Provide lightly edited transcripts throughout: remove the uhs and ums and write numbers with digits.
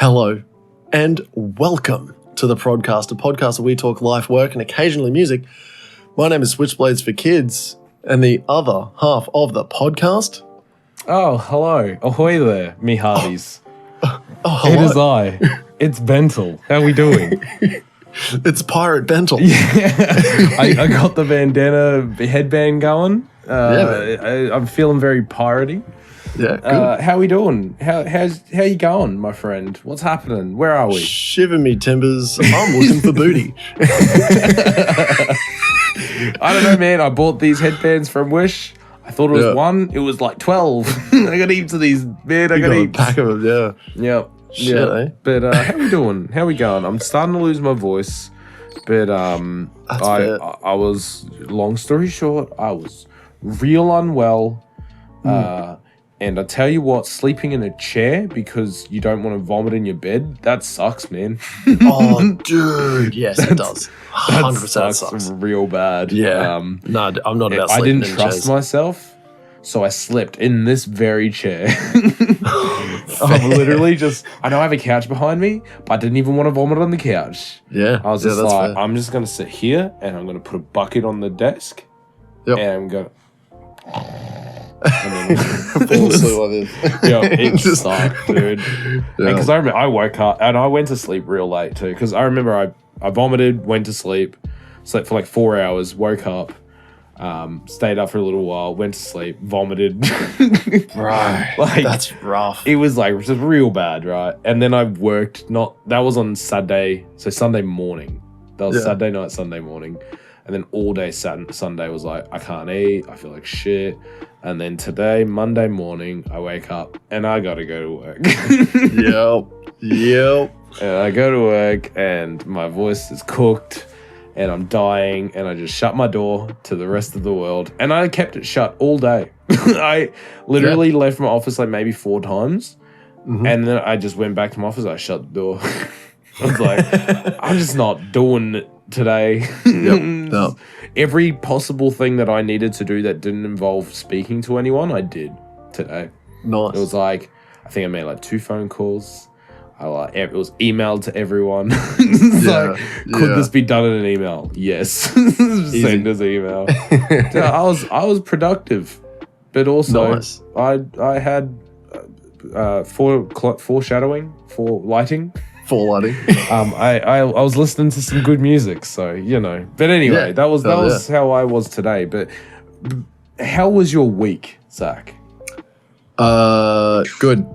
Hello, and welcome to the Prod.Cast, a podcast where we talk life, work, and occasionally music. My name is Switchblades for Kids, and the other half of the podcast. Oh, hello. Ahoy there, me hearties. Hello. It is I. It's Bentel. How we doing? It's Pirate Bentel. Yeah. I got the bandana headband going. I'm feeling very piratey. Yeah, good. How we doing? How you going, my friend? What's happening? Where are we? Shiver me timbers. I'm looking for booty. I don't know, man. I bought these headbands from Wish. I thought it was one. It was like 12. I got heaps of these, man. I got a heaps. pack of them, Yep. Shit, eh? But how we doing? How we going? I'm starting to lose my voice. But I was, long story short, I was real unwell. And I tell you what, sleeping in a chair because you don't want to vomit in your bed, that sucks, man. Oh, dude. Yes, it does. 100% sucks. Real bad. Yeah. No, I'm not about sleeping in chairs. I didn't trust myself, so I slept in this very chair. I'm literally I know I have a couch behind me, but I didn't even want to vomit on the couch. Yeah. I was just like, fair. I'm just going to sit here and I'm going to put a bucket on the desk. Yep. And I'm going to... Fall asleep like this. Yeah, it sucked, dude. Yeah. Because I remember I woke up and I went to sleep real late too. Because I remember I vomited, went to sleep, slept for like 4 hours, woke up, stayed up for a little while, went to sleep, vomited. Right. Like, that's rough. It was like just real bad, right? And then I worked. That was on Saturday, so Sunday morning. That was Saturday night, Sunday morning. And then all day Sunday was like, I can't eat. I feel like shit. And then today, Monday morning, I wake up and I got to go to work. Yep. And I go to work and my voice is cooked and I'm dying. And I just shut my door to the rest of the world. And I kept it shut all day. I literally left my office like maybe 4 times. Mm-hmm. And then I just went back to my office. I shut the door. I was like, I'm just not doing it today. Yep. Every possible thing that I needed to do that didn't involve speaking to anyone, I did today. Nice. It was like, I think I made like 2 phone calls. It was emailed to everyone. Could this be done in an email? Yes. Send us email. I was productive, but also nice. I had foreshadowing, for lighting. I was listening to some good music, so you know. But anyway, that was how I was today. But how was your week, Zakk? Good.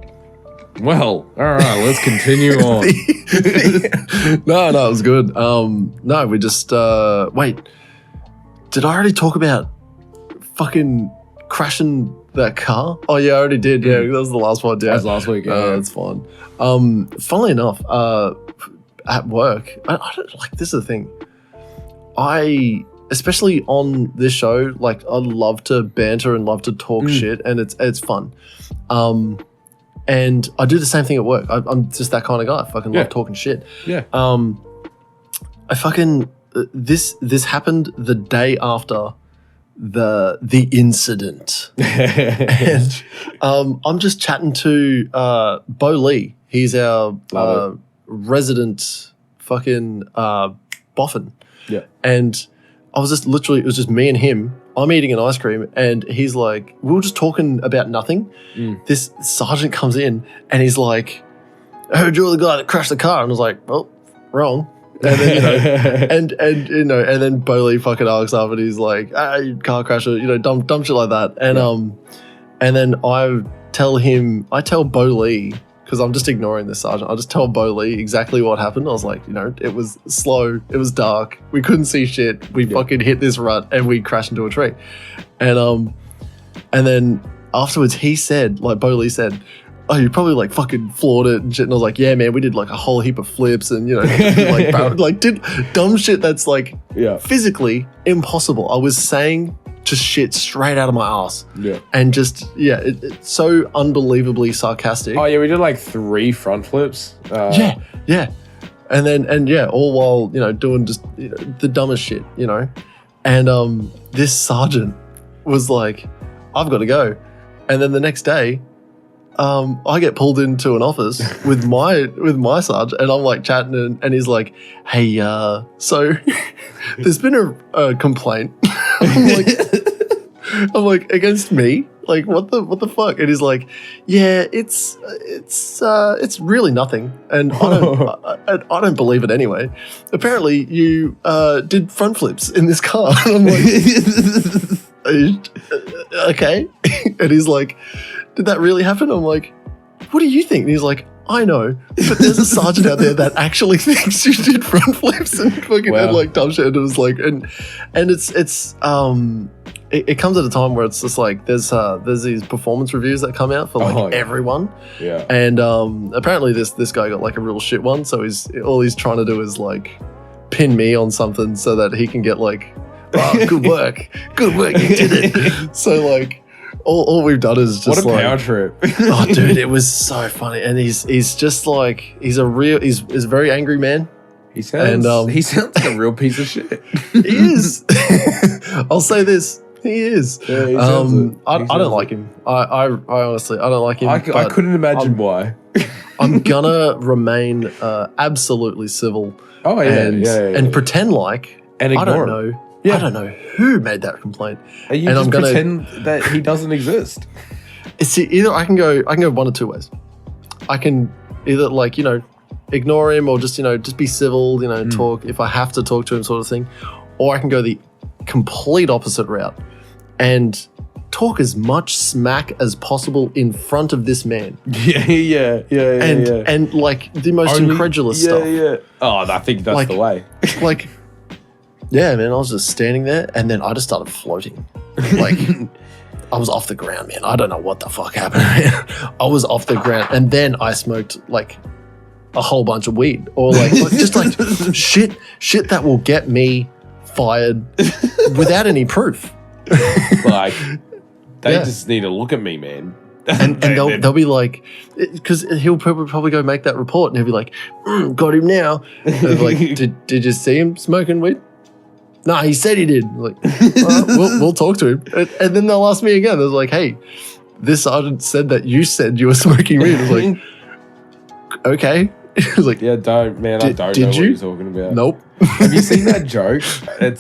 Well, all right, let's continue on. No, it was good. No, we just wait. Did I already talk about fucking crashing that car? Oh yeah, I already did. Yeah, that was the last one. Yeah, that was last week. Yeah, that's fine. Funnily enough, at work, I don't like. This is the thing. Especially on this show, like I love to banter and love to talk shit, and it's fun. And I do the same thing at work. I'm just that kind of guy. I fucking love talking shit. Yeah. I fucking this happened the day after the incident, and I'm just chatting to Bo Lee. He's our resident fucking boffin. Yeah. And I was just literally, it was just me and him. I'm eating an ice cream and he's like, we were just talking about nothing. This sergeant comes in and he's like, I heard you're the guy that crashed the car. And I was like, well, wrong. And then, and then Bo Lee fucking arcs up and he's like, car crasher, dumb shit like that. And then I tell Bo Lee, because I'm just ignoring this sergeant, I just tell Bo Lee exactly what happened. I was like, it was slow, it was dark, we couldn't see shit, we fucking hit this rut and we crashed into a tree. And then afterwards he said, like Bo Lee said, oh, you probably like fucking floored it and shit. And I was like, yeah, man, we did like a whole heap of flips and, like did dumb shit that's like physically impossible. I was saying just shit straight out of my ass. Yeah. And just, it's so unbelievably sarcastic. Oh, yeah, we did like 3 front flips. Yeah. And then, all while, doing just the dumbest shit, And this sergeant was like, I've got to go. And then the next day, I get pulled into an office with my sarge, and I'm like chatting, and he's like, "Hey, so there's been a complaint." I'm like, against me? Like, what the fuck? And he's like, "Yeah, it's really nothing." And I don't believe it anyway. Apparently, you did front flips in this car. And I'm like, okay. And he's like, "Did that really happen?" I'm like, "What do you think?" And he's like, "I know, but there's a sergeant out there that actually thinks you did front flips and fucking had like dumb shit." And it was like, and it comes at a time where it's just like there's these performance reviews that come out for like everyone. Yeah. And apparently this guy got like a real shit one, so all he's trying to do is like pin me on something so that he can get like, "Oh, good work, you did it." So like. All we've done is just what a power trip. Oh, dude, it was so funny, and he's just like he's a very angry man. He sounds like a real piece of shit. He is. I'll say this. He is. Yeah, I don't like him. I honestly I don't like him. I couldn't imagine why. I'm gonna remain absolutely civil. Oh yeah, and pretend like and ignore I don't know. Yeah. I don't know who made that complaint. And you just pretend that he doesn't exist. See, either I can go one of two ways. I can either like, ignore him or just be civil, talk if I have to talk to him sort of thing. Or I can go the complete opposite route and talk as much smack as possible in front of this man. Yeah. And like the most incredulous stuff. Yeah. Oh, I think that's the way. Like, yeah, man, I was just standing there and then I just started floating. Like, I was off the ground, man. I don't know what the fuck happened. I was off the ground and then I smoked like a whole bunch of weed or like just like shit that will get me fired without any proof. Like, they just need to look at me, man. And they'll be like, because he'll probably go make that report and he'll be like, "Got him now." And like, did you see him smoking weed? No, he said he did. Like, we'll talk to him. And then they'll ask me again. They're like, "Hey, this sergeant said that you said you were smoking weed." I was like, "Okay." I was like, "Yeah, don't, man. I don't know what you're talking about." Nope. Have you seen that joke?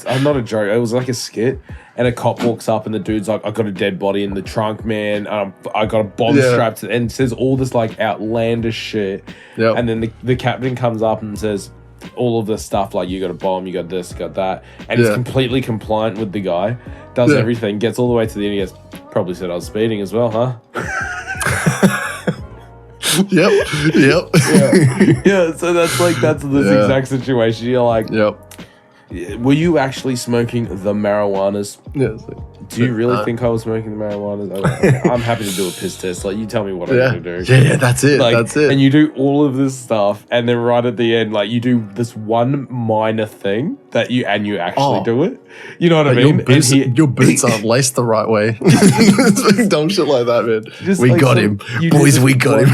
I'm not a joke. It was like a skit. And a cop walks up and the dude's like, "I got a dead body in the trunk, man. I got a bomb strapped," and says all this like outlandish shit. Yep. And then the captain comes up and says all of this stuff like, "You got a bomb, you got this, you got that," and he's completely compliant with the guy, does everything, gets all the way to the end. He goes, "Probably said I was speeding as well, huh?" Yep. Yeah. So that's this exact situation. You're like, "Yep. Were you actually smoking the marijuanas?" Yeah. It's like, do you really think I was smoking the marijuana? I'm happy to do a piss test. Like, you tell me what I'm going to do. Yeah, that's it. Like, that's it. And you do all of this stuff, and then right at the end, like, you do this one minor thing that you actually do it. You know what I mean? Your boots aren't laced the right way. Dumb shit like that, man. We like got him. Boys, we got him.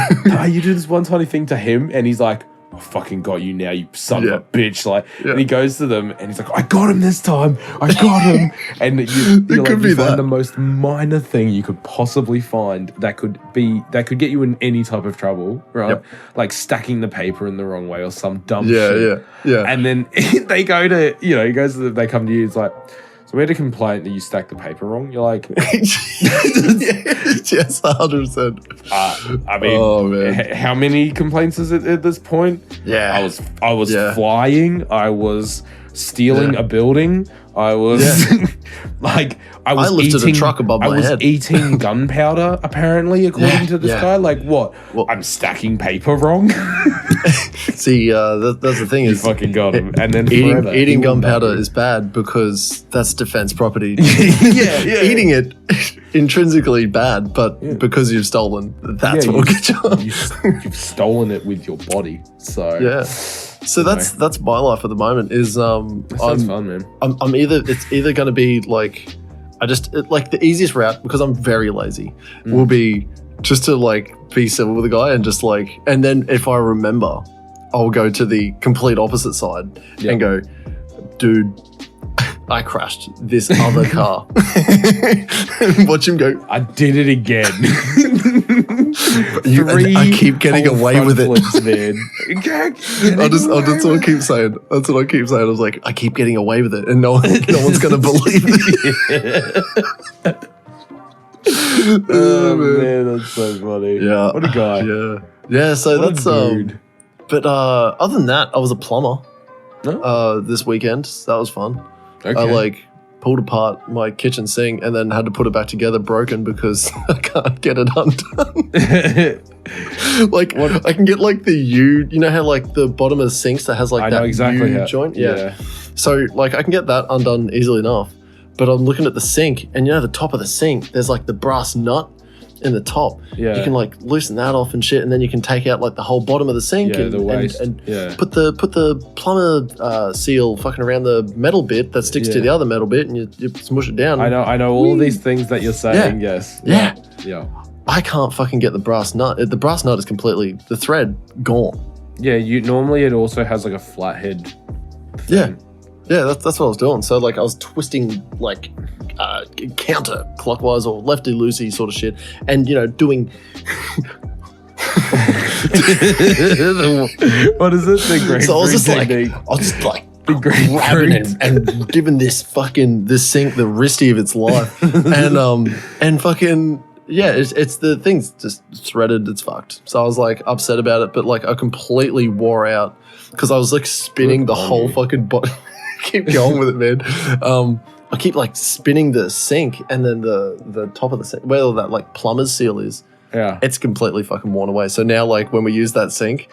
You do this one tiny thing to him, and he's like, "I fucking got you now, you son of a bitch." Like, and he goes to them and he's like, "I got him this time. I got him." And you find the most minor thing you could possibly find that could get you in any type of trouble, right? Yep. Like stacking the paper in the wrong way or some dumb shit. Yeah. And then they go to, he goes to them, they come to you, it's like, "So we had a complaint that you stacked the paper wrong." You're like, yes, 100%. I mean, how many complaints is it at this point? Yeah. I was flying. I was stealing a building. I was I lifted a truck above my head. I was eating gunpowder, apparently, according to this guy. Like, what? Well, I'm stacking paper wrong? See, that's the thing. You fucking got him. And then eating gunpowder is bad because that's defense property. Eating it, intrinsically bad, but because you've stolen, that's what will get you. You've stolen it with your body. So yeah. So that's my life at the moment. Is sounds fun, man. It's either going to be like the easiest route, because I'm very lazy, will be just to like be civil with the guy and just like, and then if I remember, I'll go to the complete opposite side and go, "Dude, I crashed this other car. Watch him go. I did it again. I keep getting away with it. Flips, man. That's what I keep saying. That's what I keep saying. I was like, I keep getting away with it, and no one's gonna believe it. Oh man, that's so funny. Yeah. What a guy. Yeah. So What that's a dude. But other than that, I was a plumber. Oh. This weekend. That was fun. Okay. I pulled apart my kitchen sink and then had to put it back together broken because I can't get it undone. I can get the U, you know how the bottom of the sinks that has I that know exactly U how, joint? Yeah. So I can get that undone easily enough. But I'm looking at the sink and the top of the sink, there's the brass nut in the top. Yeah. You can loosen that off and shit, and then you can take out the whole bottom of the sink and the waste. and put the plumber seal fucking around the metal bit that sticks to the other metal bit, and you smush it down. I know all of these things that you're saying. Yes. Yeah. Yeah. I can't fucking get the brass nut. The brass nut is completely the thread gone. Yeah. Normally it also has a flathead thing. Yeah, that's what I was doing. So I was twisting counter clockwise or lefty loosey sort of shit, and doing. What is it? The grapefruit So I was just technique. the grabbing and giving this sink the wristy of its life, and fucking. Yeah, it's the thing's just threaded. It's fucked. So I was upset about it, but I completely wore out because I was spinning the whole fucking bottom. Keep going with it, man. I keep spinning the sink and then the top of the sink, where all that plumber's seal is. Yeah, it's completely fucking worn away. So now when we use that sink,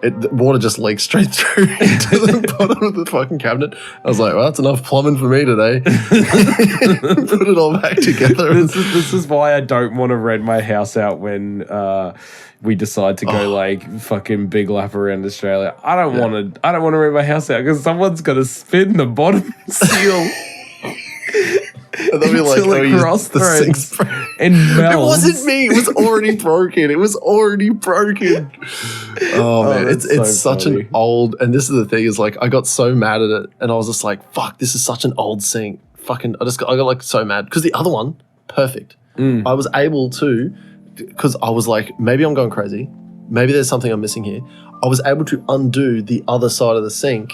the water just leaks straight through into the bottom of the fucking cabinet. I was like, well, that's enough plumbing for me today. Put it all back together. This is why I don't want to rent my house out when we decide to go fucking big lap around Australia. I don't want to rent my house out because someone's got to spin the bottom seal. And they'll be until it cross threads and melts. It wasn't me. It was already broken. Oh man, it's so such funny. an old. And this is the thing is I got so mad at it, and I was just like, "Fuck, this is such an old sink." Fucking, I got so mad because the other one, perfect. I was able to, because I was like, maybe I'm going crazy. Maybe there's something I'm missing here. I was able to undo the other side of the sink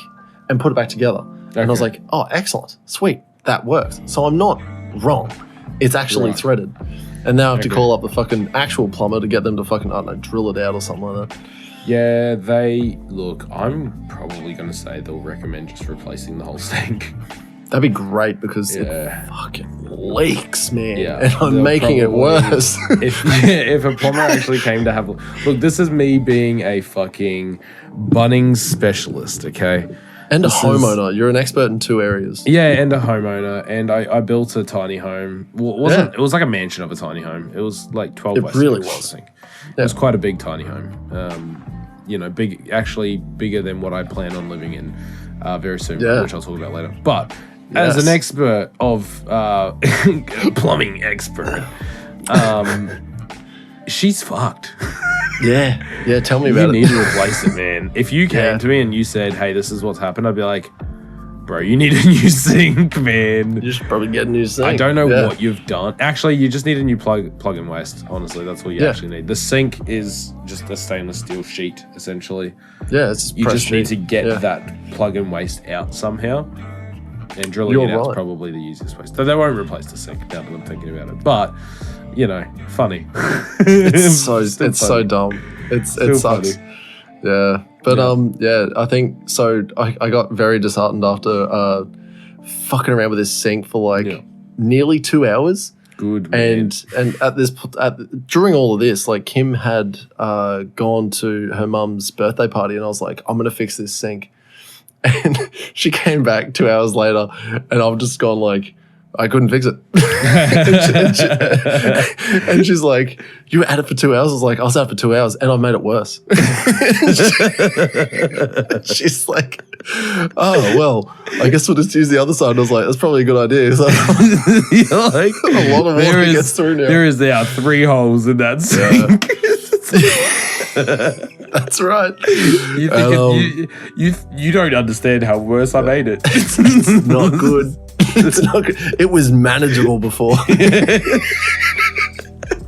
and put it back together. Okay. And I was like, oh, excellent, sweet. That works. So I'm not wrong. It's actually threaded. And now I have to call up the fucking actual plumber to get them to fucking, I don't know, drill it out or something like that. Yeah, I'm probably going to say they'll recommend just replacing the whole sink. That'd be great because it fucking leaks, man. Yeah, and I'm making it worse. if a plumber actually came to have... Look, this is me being a fucking Bunnings specialist, okay? And a homeowner. You're an expert in two areas. Yeah, and a homeowner. And I built a tiny home. Well, it was like a mansion of a tiny home. It was 12 by 6. It really was. It was quite a big tiny home. Big, actually bigger than what I plan on living in very soon, which I'll talk about later. But as an expert of plumbing expert, she's fucked. Yeah, tell me about it. You need to replace it, man. If you came to me and you said, hey, this is what's happened, I'd be like, bro, you need a new sink, man. You should probably get a new sink. I don't know what you've done. Actually, you just need a new plug and waste. Honestly, that's what you actually need. The sink is just a stainless steel sheet, essentially. Yeah, it's you just need to get that plug and waste out somehow. And drilling it out is probably the easiest way. So they won't replace the sink now that I'm thinking about it. But, funny. It's so dumb. It sucks. Funny. Yeah. But I think so. I got very disheartened after fucking around with this sink for nearly 2 hours. Good, man. And during all of this, Kim had gone to her mum's birthday party, and I was like, I'm gonna fix this sink. And she came back 2 hours later, and I've just gone I couldn't fix it. and she's like, you were at it for 2 hours? I was like, I was out for 2 hours and I made it worse. She's like, oh, well, I guess we'll just use the other side. I was like, that's probably a good idea. So you're like, a lot of water gets through now. There is 3 holes in that sink. That's right. You don't understand how worse I made it. It's not good. It's not good. It was manageable before.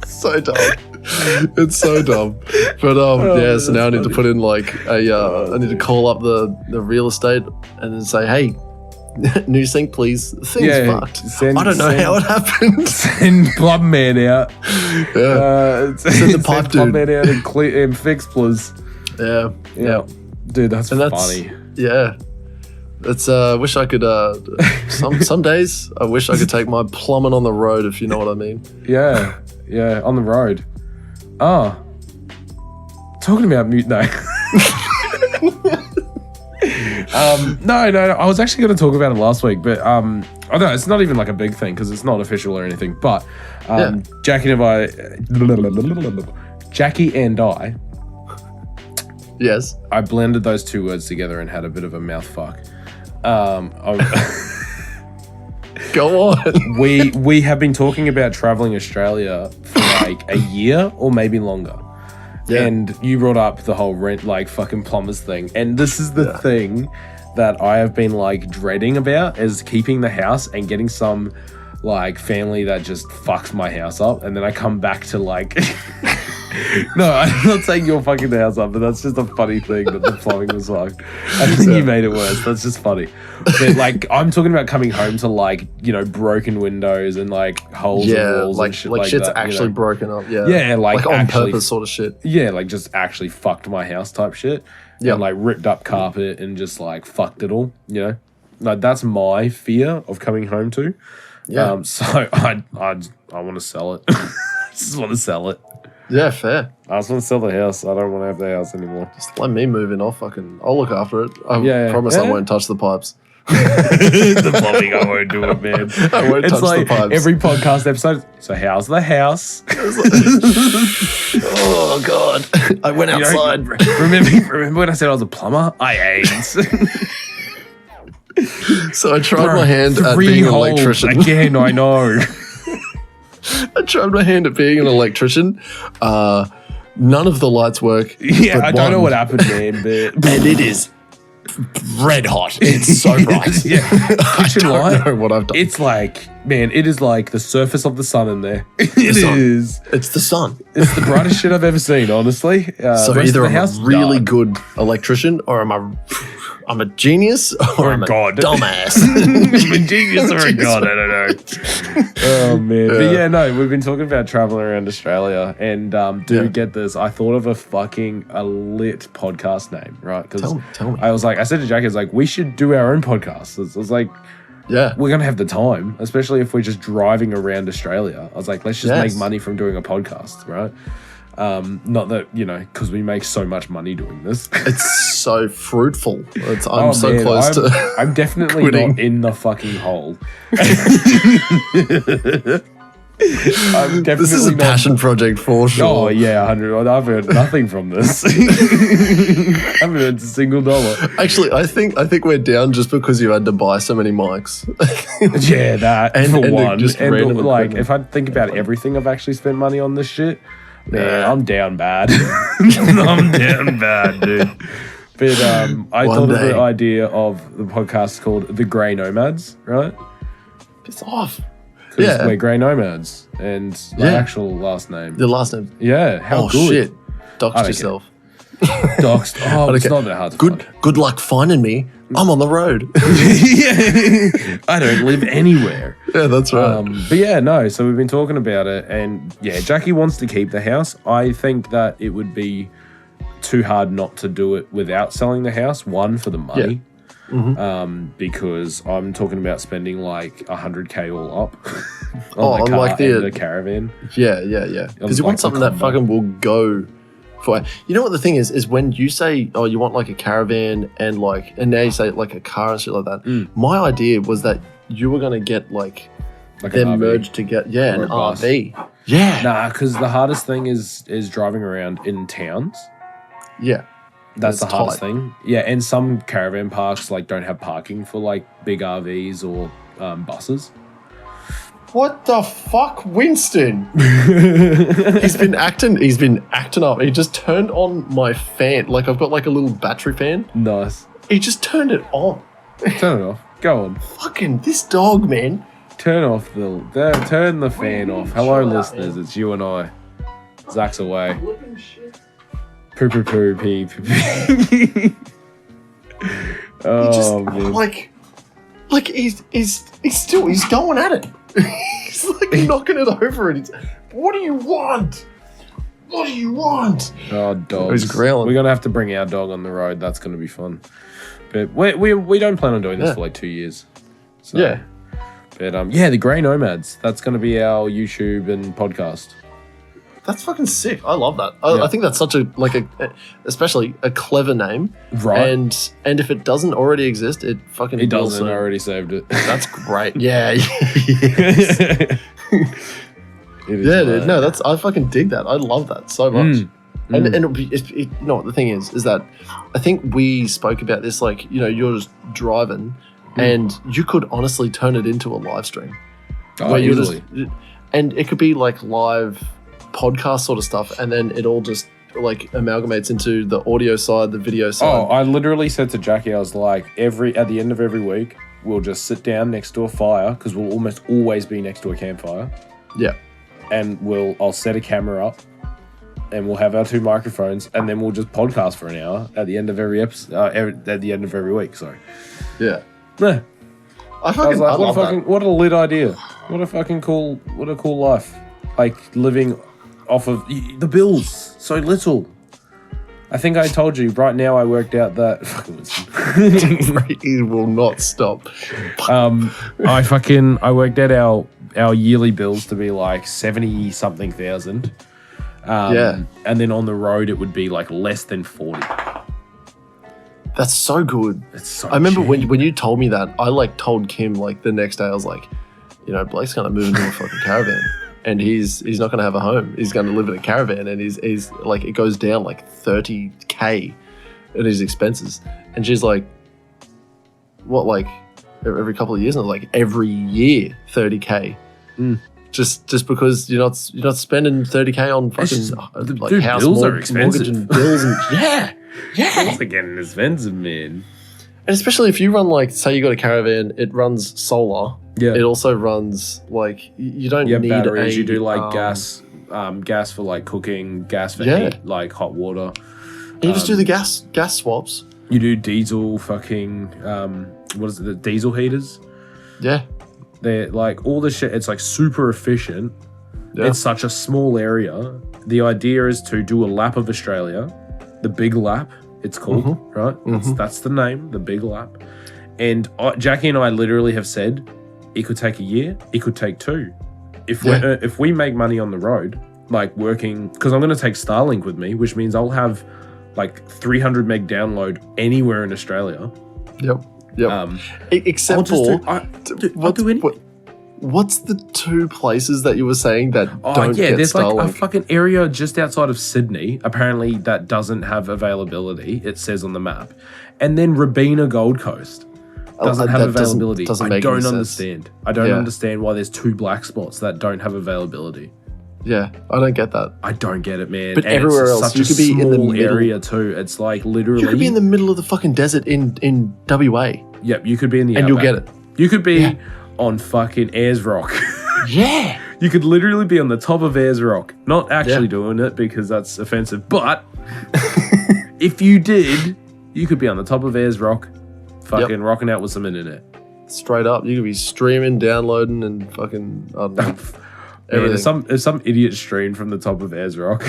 So dumb. It's so dumb. But yeah, so now I need to put in like I need to call up the real estate and then say, hey, new sink, please. The thing's fucked. I don't know how it happened. Send plumb man out. Yeah. Send the pipe plumb dude. man out and fix, please. Yeah. Dude, that's funny. Yeah. It's wish I could some days I wish I could take my plumbing on the road, if you know what I mean. Yeah, on the road. Oh. Talking about mute no. No, I was actually going to talk about it last week, but I don't know, it's not even like a big thing because it's not official or anything, but Jackie and I Yes. I blended those two words together and had a bit of a mouth fuck. Go on. We have been talking about traveling Australia for like a year or maybe longer. Yeah. And you brought up the whole rent, like fucking plumbers thing. And this is the thing that I have been like dreading about, is keeping the house and getting some like family that just fucks my house up. And then I come back to like, no, I'm not saying you're fucking the house up, but that's just a funny thing that the plumbing was fucked. I think you made it worse. That's just funny. But like, I'm talking about coming home to like, you know, broken windows and like holes in walls like, and shit like like shit's that, actually broken up. Yeah. Yeah, like on actually, purpose sort of shit. Yeah, like just actually fucked my house type shit. Yeah. And like ripped up carpet and just like fucked it all, you know? Like that's my fear of coming home to. Yeah. So I want to sell it. I just want to sell it. Yeah, fair. I just want to sell the house. I don't want to have the house anymore. Just let me move in. I'll look after it. I promise I won't touch the pipes. The plumbing, I won't do it, man. I won't touch the pipes. Every podcast episode. So how's the house? Oh God! I went outside. Remember when I said I was a plumber? I ain't. So I tried my hand at being an electrician. Again, I know. I tried my hand at being an electrician. None of the lights work. Yeah, I don't know what happened, man. But and it is red hot. It's so bright. Yeah, kitchen light. I don't know what I've done. It's like, man, it is like the surface of the sun in there. It is. It's the sun. It's the brightest shit I've ever seen, honestly. So either I'm a really good electrician, or I'm a genius, or I'm a dumbass. I'm a genius or a god, I don't know. Oh, man. But yeah, no, we've been talking about traveling around Australia, and get this, I thought of a lit podcast name, right? Because tell me. I said to Jackie, I was like, we should do our own podcast. I was like, we're going to have the time, especially if we're just driving around Australia. I was like, let's just make money from doing a podcast, right? Not that, you know, because we make so much money doing this. It's so fruitful. I'm so close to I'm definitely quitting. Not in the fucking hole. I'm definitely this is a passion project for sure. Oh yeah, 100. I've heard nothing from this. I haven't earned a single dollar. Actually, I think we're down just because you had to buy so many mics. Yeah, that and for one. Just and like, equipment. if I think about everything I've actually spent money on this shit, man, I'm down bad. I'm down bad, dude. But I thought of the idea of the podcast called The Grey Nomads, right? Piss off. Because we're grey nomads, and my actual last name. The last name. Yeah, how good. Oh shit! Doxed yourself. Doxed. Oh, it's not that hard to find. Good luck finding me. I'm on the road. Yeah. I don't live anywhere. Yeah, that's right. But yeah, no. So we've been talking about it, and yeah, Jackie wants to keep the house. I think that it would be too hard not to do it without selling the house. One, for the money. Yeah. Mm-hmm. Because I'm talking about spending like $100K all up on the like the caravan. Yeah. Because you want something that fucking will go for. You know what the thing is when you say, oh, you want like a caravan and now you say like a car and shit like that. My idea was that you were gonna get like them merged together. Yeah, an RV. Yeah. Nah, because the hardest thing is driving around in towns. Yeah. That's the hardest thing. Yeah, and some caravan parks like don't have parking for like big RVs or buses. What the fuck, Winston? He's been acting up. He just turned on my fan. Like I've got like a little battery fan. Nice. He just turned it on. Turn it off. Go on. Fucking this dog, man. Turn the fan off. Hello, listeners. It's you and I. Zakk's away. Poo poo poo pee poo pee. Oh man. Like he's going at it. He's like knocking it over and what do you want? What do you want? Oh, dogs. He's growling. We're gonna have to bring our dog on the road. That's gonna be fun. But we don't plan on doing this for like 2 years. So, yeah. But the Grey Nomads. That's gonna be our YouTube and podcast. That's fucking sick. I love that. I think that's such especially a clever name. Right. And if it doesn't already exist, it fucking It doesn't. I already saved it. That's great. Yeah. Yeah, dude. No, I fucking dig that. I love that so much. And you know what the thing is that I think we spoke about this, like, you know, you're just driving and you could honestly turn it into a live stream. Oh, easily. And it could be like live podcast sort of stuff, and then it all just like amalgamates into the audio side, the video side. Oh, I literally said to Jackie, I was like, at the end of every week, we'll just sit down next to a fire, because we'll almost always be next to a campfire. Yeah. And I'll set a camera up, and we'll have our 2 microphones, and then we'll just podcast for an hour at the end of every episode, at the end of every week. Sorry. Yeah. Yeah. I was like, what a lit idea. What a cool life. Like living off of the bills so little. I think I told you right now. I worked out that he will not stop. I worked out our yearly bills to be like 70 something thousand. And then on the road it would be like less than 40. That's so good. It's so I remember cheap. when you told me that, I like told Kim like the next day, I was like, you know, Blake's gonna move into a fucking caravan. And he's not going to have a home. He's going to live in a caravan, and he's like, it goes down like 30K in his expenses. And she's like, what, like every couple of years? And I'm like, every year 30K. Just because you're not spending 30K on fucking like house mortgage and bills and yeah. Bills are getting expensive, man. And especially if you run, like, say you got a caravan, it runs solar. Yeah. It also runs, like, you don't need batteries. You do like gas for like cooking, gas for heat, like hot water. And you just do the gas swaps. You do diesel fucking what is it? The diesel heaters. Yeah. They're like all the shit. It's like super efficient. Yeah. It's such a small area. The idea is to do a lap of Australia, the big lap. It's called, right? That's the name, the big lap. And Jackie and I literally have said it could take a year, it could take 2. If we make money on the road, like working, because I'm going to take Starlink with me, which means I'll have like 300 meg download anywhere in Australia. Yep. Except I'll do anything. What's the 2 places that you were saying that don't get there's Starlink? Like a fucking area just outside of Sydney, apparently, that doesn't have availability, it says on the map. And then Robina Gold Coast doesn't have availability. I don't understand. I don't understand why there's 2 black spots that don't have availability. Yeah, I don't get that. I don't get it, man. But everywhere else, you could be in the middle area too. It's like literally... You could be in the middle of the fucking desert in WA. Yep, you could be in the and outback. You'll get it. You could be on fucking Ayers Rock. Yeah. You could literally be on the top of Ayers Rock. Not actually doing it because that's offensive, but if you did, you could be on the top of Ayers Rock, fucking rocking out with some internet. Straight up. You could be streaming, downloading, and fucking, I don't know, everything. If some idiot streamed from the top of Ayers Rock.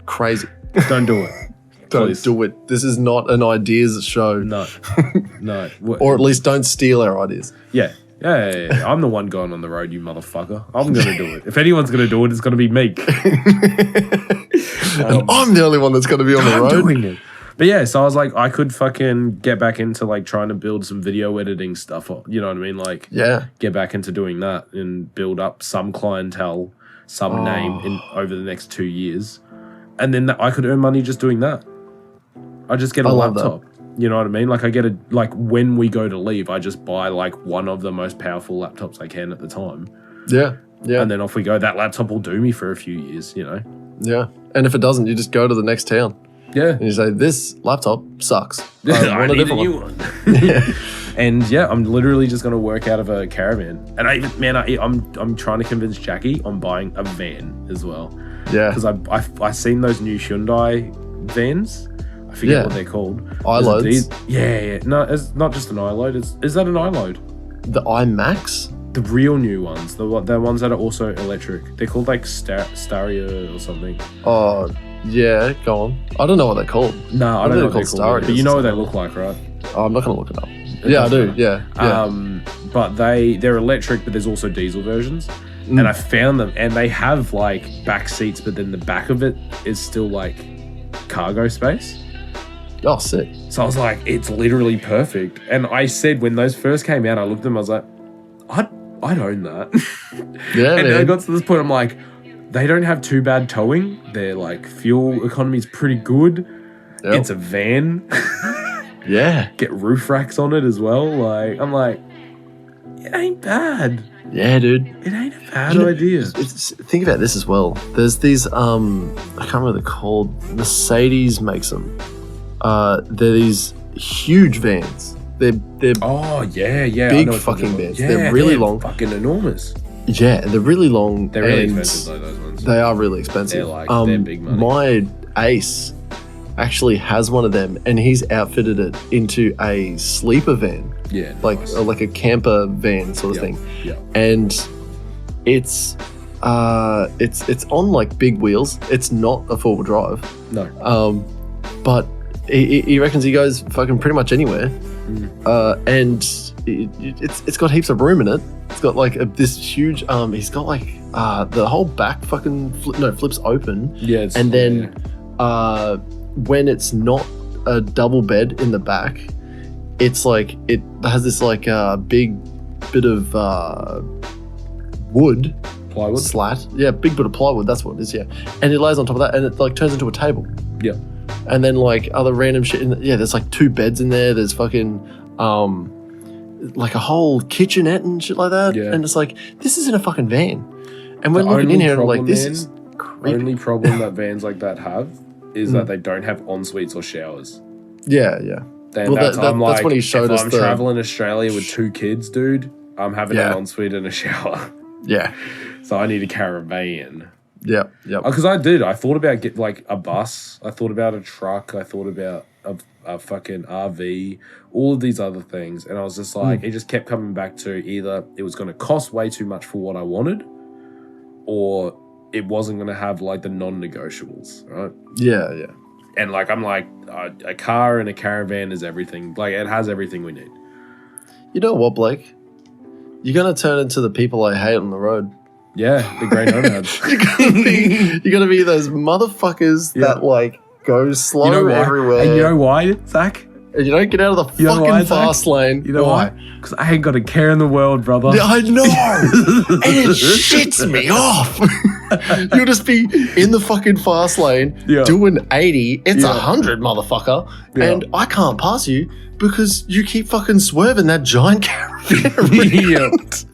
Crazy. Don't do it. Don't do it. This is not an ideas show. No. Or at least don't steal our ideas. Yeah. I'm the one going on the road, you motherfucker. I'm going to do it. If anyone's going to do it, it's going to be me. And I'm the only one that's going to be on the road. Doing it. But yeah, so I was like, I could fucking get back into like trying to build some video editing stuff. You know what I mean? Like, get back into doing that and build up some clientele, some name over the next 2 years. And then I could earn money just doing that. I just get a laptop. You know what I mean? Like I get when we go to leave, I just buy like one of the most powerful laptops I can at the time. Yeah. And then off we go. That laptop will do me for a few years, you know? Yeah. And if it doesn't, you just go to the next town. Yeah. And you say, this laptop sucks. I need a new one. And yeah, I'm literally just gonna work out of a caravan. And I'm trying to convince Jackie on buying a van as well. Yeah. Because I seen those new Hyundai vans. I forget what they're called. iLoads? Yeah. No, it's not just an iLoad. Is that an iLoad? The iMax? The real new ones. The ones that are also electric. They're called like Staria or something. Oh, yeah, go on. I don't know what they're called. No, I don't know what they're called. But you know what they look like, right? Oh, I'm not going to look it up. Yeah, I do. Yeah. But they're electric, but there's also diesel versions. And I found them, and they have like back seats, but then the back of it is still like cargo space. Oh, sick. So I was like, it's literally perfect. And I said, when those first came out, I looked at them, I was like, I'd own that. Yeah, and man. I got to this point, I'm like, they don't have too bad towing. Their like fuel economy is pretty good. Yep. It's a van. Yeah. Get roof racks on it as well. Like, I'm like, it ain't bad. Yeah, dude. It ain't a bad idea. Think about this as well. There's these, I can't remember what they're called. Mercedes makes them. They're these huge vans. They're Oh, yeah. big fucking vans. Yeah, they're really long. Fucking enormous. Yeah, they're really long. They're really and expensive though, those ones. They are really expensive. They're big money. My ace actually has one of them, and he's outfitted it into a sleeper van. Yeah, nice. like a camper van sort of thing. Yeah. And it's on like big wheels. It's not a 4-wheel drive. No. But he reckons he goes fucking pretty much anywhere. And it's got heaps of room in it. It's got like this huge he's got like the whole back fucking flips open. Yeah. And then when it's not a double bed in the back, it's like it has this like big bit of wood plywood slat. Yeah, big bit of plywood. That's what it is. Yeah, and it lays on top of that, and it like turns into a table. Yeah. And then like other random shit. There's like 2 beds in there. There's fucking like a whole kitchenette and shit like that. Yeah. And it's like, this isn't a fucking van. And we're looking in here and like, this is creepy. Only problem that vans like that have is that they don't have en-suites or showers. Yeah. Then Well, that's when he showed us I'm traveling Australia with 2 kids, dude, I'm having an en-suite and a shower. Yeah. So I need a caravan. Yeah. Because I thought about get like a bus. I thought about a truck. I thought about a fucking RV. All of these other things. And I was just like, it just kept coming back to either it was going to cost way too much for what I wanted, or it wasn't going to have like the non-negotiables, right? Yeah. And like, I'm like, a car and a caravan is everything. Like, it has everything we need. You know what, Blake? You're going to turn into the people I hate on the road. Yeah, the grey nomads. You're gonna be those motherfuckers that like go slow everywhere. And you know why, Zakk? And you don't get out of the fucking fast lane. You know why? Because I ain't got a care in the world, brother. Yeah, I know. And it shits me off. You'll just be in the fucking fast lane doing 80. It's 100, motherfucker. Yeah. And I can't pass you because you keep fucking swerving that giant caravan around.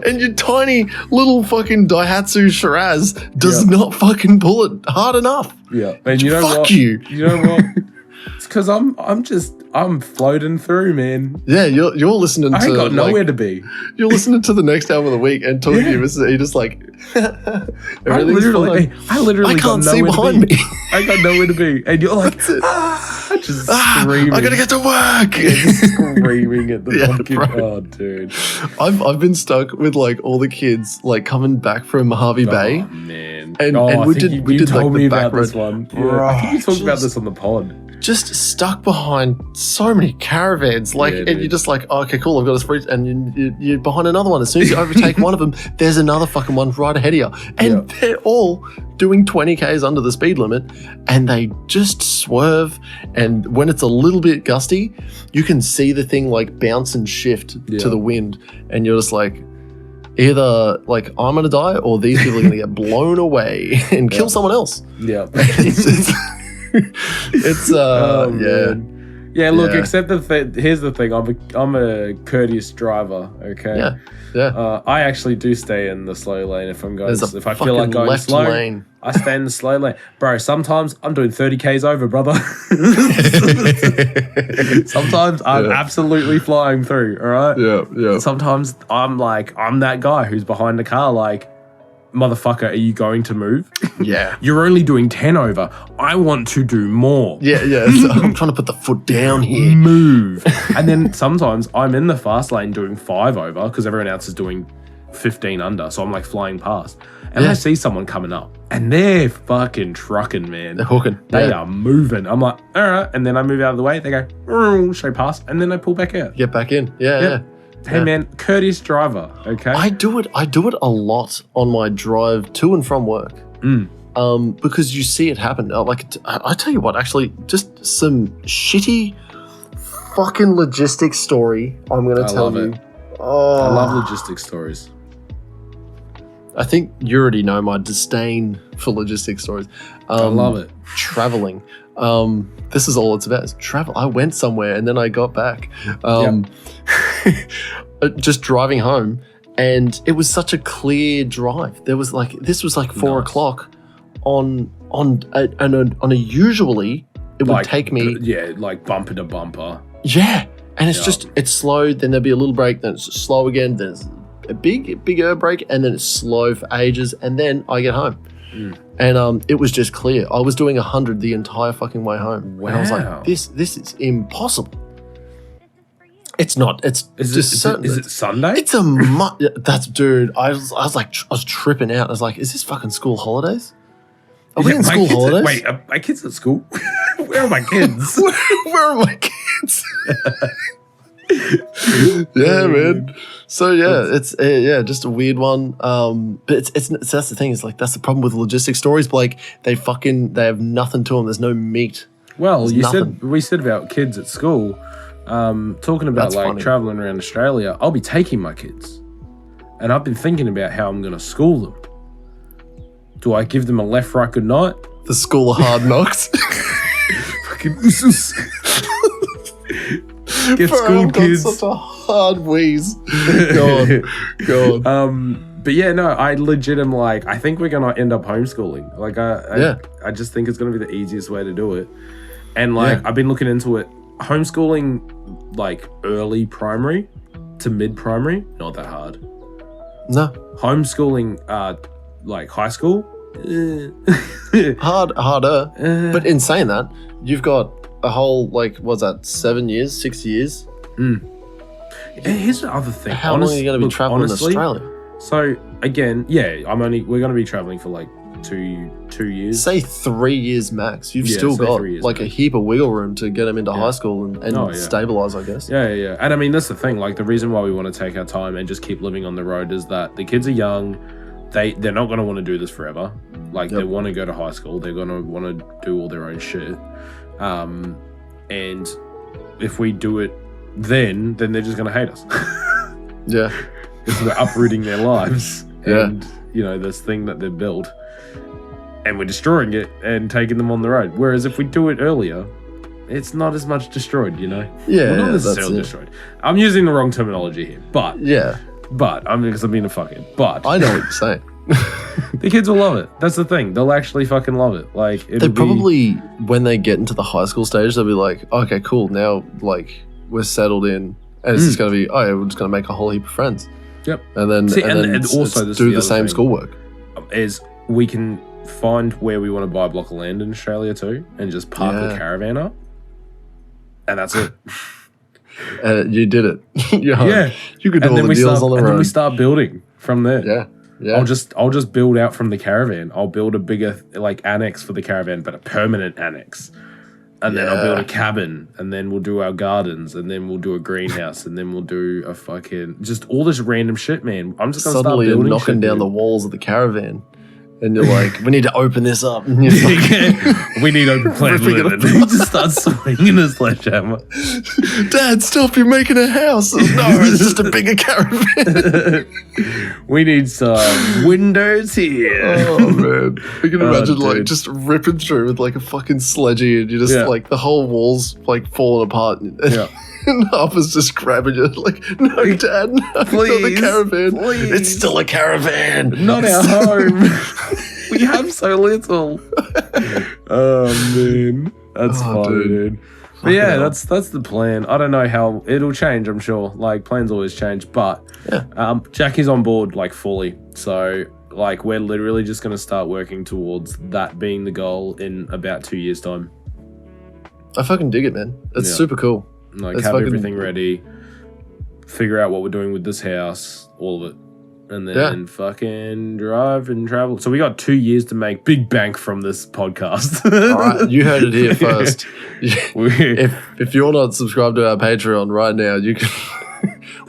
And your tiny little fucking Daihatsu Shiraz does not fucking pull it hard enough. Yeah. And you know Fuck what? you. You know what? It's because I'm floating through, man. Yeah, you're listening to... I ain't got nowhere to be. You're listening to the next album of the week and talking to you, you're just like... I literally can't see behind me. I got nowhere to be. And you're like, just screaming. I gotta get to work. Screaming at the fucking... Bro. Oh, dude. I've been stuck with like all the kids like coming back from Harvey Bay. Oh, man. And we did told like me the back about road. this one. Bro, I think we talked about this on the pod. Just stuck behind so many caravans, like, and you're just like, oh, okay, cool, I've got a sprint, and you're behind another one. As soon as you overtake one of them, there's another fucking one right ahead of you, and they're all doing 20 k's under the speed limit, and they just swerve. And when it's a little bit gusty, you can see the thing like bounce and shift to the wind, and you're just like, either like I'm gonna die or these people are gonna get blown away and kill someone else. Yeah. It's man. Yeah, look, Yeah. except here's the thing. I'm a courteous driver, okay? Yeah. I actually do stay in the slow lane if I'm going. There's a If I feel like fucking going left slow, lane. I stay in the slow lane. Bro, sometimes I'm doing 30 Ks over, brother. Sometimes I'm absolutely flying through, all right? Yeah. Sometimes I'm that guy who's behind the car like, motherfucker, are you going to move? Yeah. You're only doing 10 over. I want to do more. Yeah. So I'm trying to put the foot down here. Move. And then sometimes I'm in the fast lane doing 5 over because everyone else is doing 15 under. So I'm like flying past. And I see someone coming up and they're fucking trucking, man. They're hooking. They are moving. I'm like, all right. And then I move out of the way. They go, straight past. And then I pull back out. Get back in. Yeah. Hey, man, courteous driver, okay? I do it a lot on my drive to and from work. Because you see it happen. I tell you what, actually, just some shitty fucking logistics story I'm going to tell you. Oh, I love logistics stories. I think you already know my disdain for logistics stories. I love it. Traveling. This is all it's about. Is travel. I went somewhere and then I got back. Just driving home, and it was such a clear drive. This was like 4 o'clock on a usually it would take me like bumper to bumper. Yeah, and it's slow. Then there'll be a little break. Then it's slow again. Then it's a bigger break, and then it's slow for ages, and then I get home. And it was just clear. I was doing 100 the entire fucking way home. Wow. And I was like, this is impossible. It's not. Is it Sunday? It's that's dude. I was tripping out. I was like, is this fucking school holidays? Are we in school holidays? Wait, are my kids at school? Where are my kids? Where are my kids? Yeah, man. So it's just a weird one. But that's the thing. Is like that's the problem with logistics stories. Like they have nothing to them. There's no meat. Well, we said about kids at school. Talking about traveling around Australia. I'll be taking my kids, and I've been thinking about how I'm going to school them. Do I give them a left, right, good night? The school of hard knocks. Fucking get school kids. Such a hard wheeze. God. But yeah, no, I legit am like, I think we're gonna end up homeschooling. Like, I just think it's gonna be the easiest way to do it. And I've been looking into it. Homeschooling, like early primary to mid primary, not that hard. No. Homeschooling, like high school, harder. But in saying that, you've got a whole 6 years. Here's the other thing. How long are you going to be traveling in Australia? So again, we're going to be traveling for like two years. Say 3 years max. You've still got a heap of wiggle room to get them into high school and stabilize, I guess. Yeah. And I mean, that's the thing. Like the reason why we want to take our time and just keep living on the road is that the kids are young. They're not going to want to do this forever. They want to go to high school. They're going to want to do all their own shit. And if we do it then they're just going to hate us. Yeah. Because we're uprooting their lives. And, this thing that they've built. And we're destroying it and taking them on the road. Whereas if we do it earlier, it's not as much destroyed, Yeah, well, not necessarily destroyed. I'm using the wrong terminology here. But because I'm being a fuckhead. But I know what you're saying. The kids will love it. That's the thing. They'll actually fucking love it. They probably, when they get into the high school stage, they'll be like, okay, cool. Now, we're settled in, and it's just going to be, we're just going to make a whole heap of friends. Yep. And then also do the same schoolwork. Is we can find where we want to buy a block of land in Australia too, and just park the caravan up, and that's it. You did it. You could do all the deals on the road. And then we start building from there. Yeah. I'll just build out from the caravan. I'll build a bigger annex for the caravan, but a permanent annex. And then I'll build a cabin, and then we'll do our gardens, and then we'll do a greenhouse, and then we'll do a fucking just all this random shit, man. I'm just gonna start building knocking shit, down the walls of the caravan. And you're like, we need to open this up. And you're like, we need open plan living. He just starts swinging a sledgehammer. Dad, stop, you're making a house. No, it's just a bigger caravan. We need some windows here. Oh, man. I can imagine, like, dude. just ripping through with, like, a fucking sledgie and you just, like, the whole wall's, like, falling apart. And Harper's just grabbing you, like, no, Dad, no, please, not the caravan. Please. It's still a caravan. Not our home. We have so little. Oh, man. That's funny, dude. But yeah, that's the plan. I don't know how it'll change, I'm sure. Like, plans always change. But Jackie's on board, like, fully. So, like, we're literally just going to start working towards that being the goal in about 2 years' time. I fucking dig it, man. It's super cool. Like, have everything ready, figure out what we're doing with this house, all of it, and then fucking drive and travel. So we got 2 years to make big bank from this podcast. All right, you heard it here first. If you're not subscribed to our Patreon right now, you can.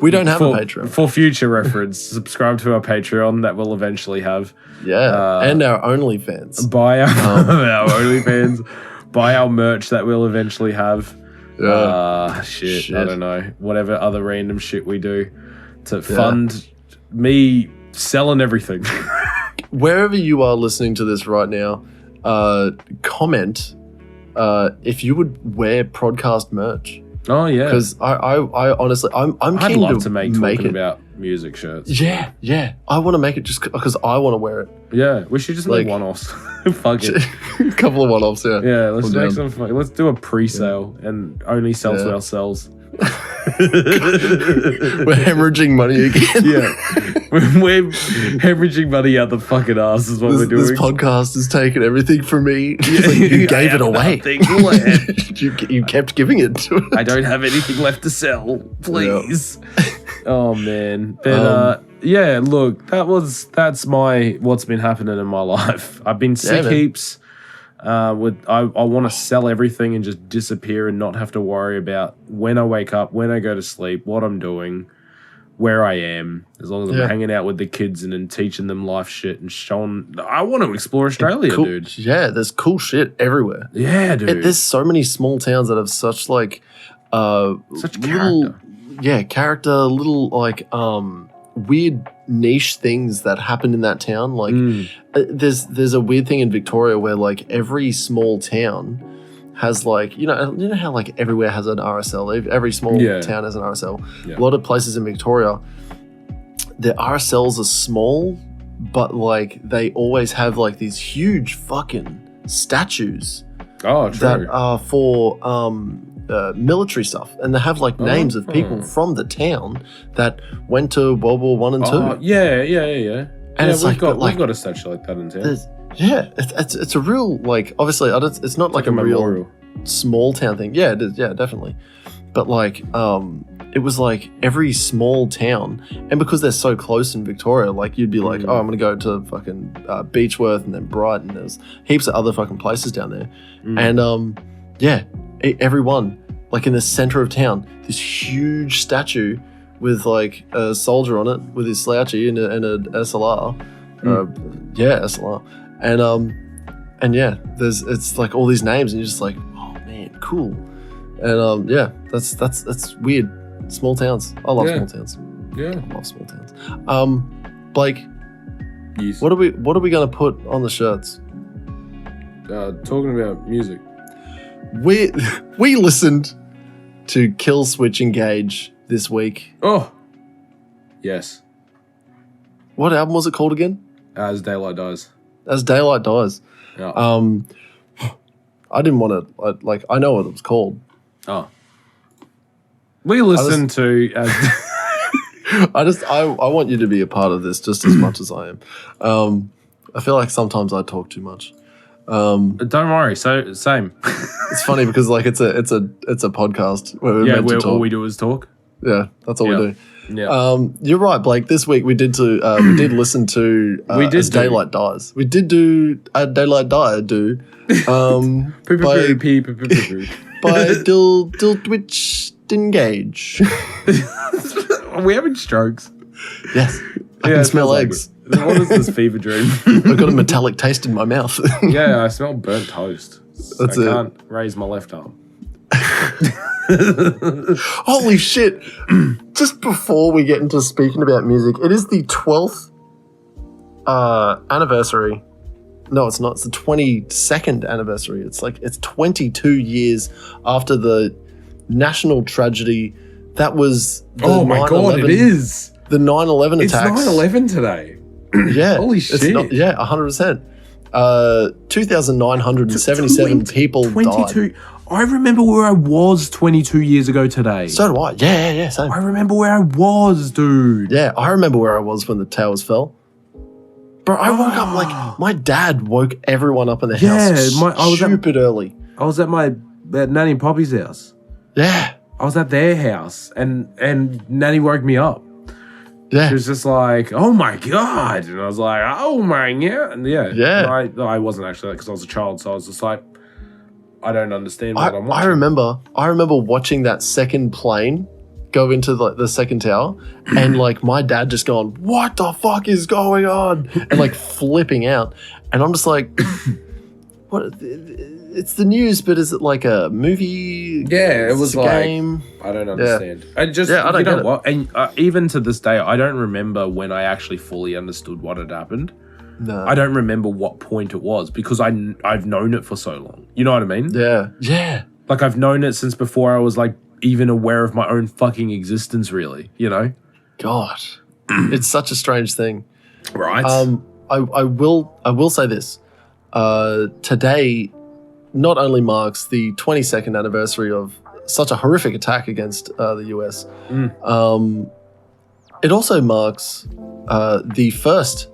We don't have a Patreon. For future reference, subscribe to our Patreon that we'll eventually have. Yeah, and our OnlyFans. Buy our OnlyFans. Buy our merch that we'll eventually have. Shit, I don't know. Whatever other random shit we do to fund me selling everything. Wherever you are listening to this right now, comment if you would wear Prod.Cast merch. Oh yeah, because I honestly I'm I'd keen love to make talking about music shirts. Yeah. I want to make it just because I want to wear it. Yeah, we should just make one-offs. Fuck it. A couple of one-offs, yeah. Yeah, let's make some. Let's do a pre-sale and only sell to ourselves. We're hemorrhaging money again. We're hemorrhaging money out the fucking ass is what we're doing. This podcast is taking everything from me. Like you gave it away. You kept giving it to it. I don't have anything left to sell. Please. Oh man. But look, that's what's been happening in my life. I've been sick heaps. I want to sell everything and just disappear and not have to worry about when I wake up, when I go to sleep, what I'm doing, where I am, as long as I'm hanging out with the kids and then teaching them life shit and showing. I want to explore Australia, dude. Yeah, there's cool shit everywhere. Yeah, dude. There's so many small towns that have such like such character. Character, little like weird niche things that happen in that town. Like there's a weird thing in Victoria where like every small town has like you know how like everywhere has an RSL. Every small town has an RSL. A lot of places in Victoria, the RSLs are small, but like they always have like these huge fucking statues. Oh, true. That are for military stuff, and they have like names of people from the town that went to World War I and II. Yeah. And it's we've got a statue like that in town. It's a real like obviously it's not like a real small town thing. Yeah, it is. Yeah, definitely. But like it was like every small town, and because they're so close in Victoria, like you'd be like, oh, I'm gonna go to fucking Beechworth and then Brighton. There's heaps of other fucking places down there, and everyone like in the center of town, this huge statue with like a soldier on it with his slouchy and a SLR, SLR, and it's like all these names, and you're just like, oh man, cool, and that's weird. Small towns, I love small towns. Yeah, I love small towns. Blake, yes. What are we gonna put on the shirts? Talking about music. We listened to Kill Switch Engage this week. Oh, yes. What album was it called again? As Daylight Dies. As Daylight Dies. Yeah. I didn't want to I know what it was called. Oh. We listened to. I want you to be a part of this just as much as I am. I feel like sometimes I talk too much. Don't worry. So same. It's funny because like it's a podcast where where all we do is talk. Yeah, that's all we do. Yeah. You're right, Blake. This week we did listen to As Daylight Dies. We did do Daylight Die, dude. By Dildwich Engage. Are we having strokes? Yes. I can smell eggs. What is this fever dream? I've got a metallic taste in my mouth. Yeah, I smell burnt toast. That's I it. can't raise my left arm. Holy shit. Just before we get into speaking about music, it is the 12th anniversary. No, it's not. It's the 22nd anniversary. It's 22 years after the national tragedy that was the Oh my God, it is. The 9/11 attacks. It's 9/11 today. Yeah. Holy shit. Yeah, 100%. 2,977 people died. 22. I remember where I was 22 years ago today. So do I. Yeah, same. I remember where I was, dude. Yeah, I remember where I was when the towers fell. Bro, I woke up like my dad woke everyone up in the house. I was stupid early. I was at Nanny and Poppy's house. Yeah. I was at their house and Nanny woke me up. Yeah. She was just like, "Oh my God." And I was like, "Oh my God." And yeah. I wasn't actually, because I was a child, so I was just like, I don't understand what I'm watching. I remember watching that second plane go into the second tower, and like my dad just going, "What the fuck is going on?" and like flipping out, and I'm just like, "What? It's the news, but is it like a movie? Yeah, it was a like game? I don't understand. I don't you know get what? And even to this day, I don't remember when I actually fully understood what had happened. No, I don't remember what point it was because I've known it for so long. You know what I mean? Yeah. Like I've known it since before I was like even aware of my own fucking existence. Really, you know? God, it's such a strange thing, right? I will say this. Today not only marks the 22nd anniversary of such a horrific attack against the US, it also marks the first.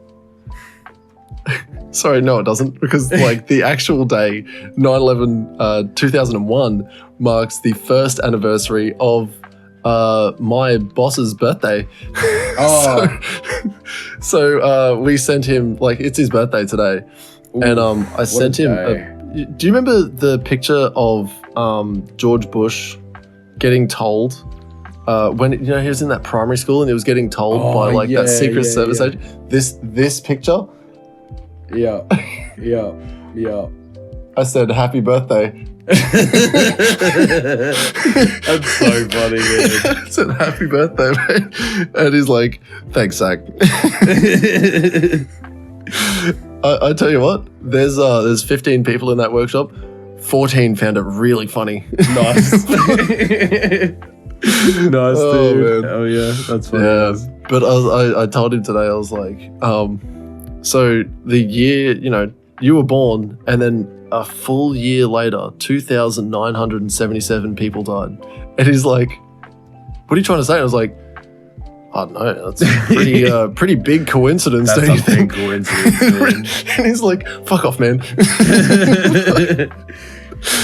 Sorry, no, it doesn't, because like the actual day, 9/11, 2001, marks the first anniversary of my boss's birthday. Oh, so we sent him, like, it's his birthday today. Ooh, and I sent him do you remember the picture of George Bush getting told when he was in that primary school and he was getting told by like that Secret Service agent? This picture? Yeah. I said, "Happy birthday." That's so funny, man. I said, "Happy birthday, man." And he's like, "Thanks, Zakk." I tell you what, there's 15 people in that workshop. 14 found it really funny. Nice. Nice, dude. Man. Oh yeah, that's funny. Yeah, but I told him today, I was like, so the year, you were born, and then a full year later, 2,977 people died. And he's like, "What are you trying to say?" And I was like, "I don't know, that's a pretty big coincidence." That's a big coincidence, man. And he's like, "Fuck off, man."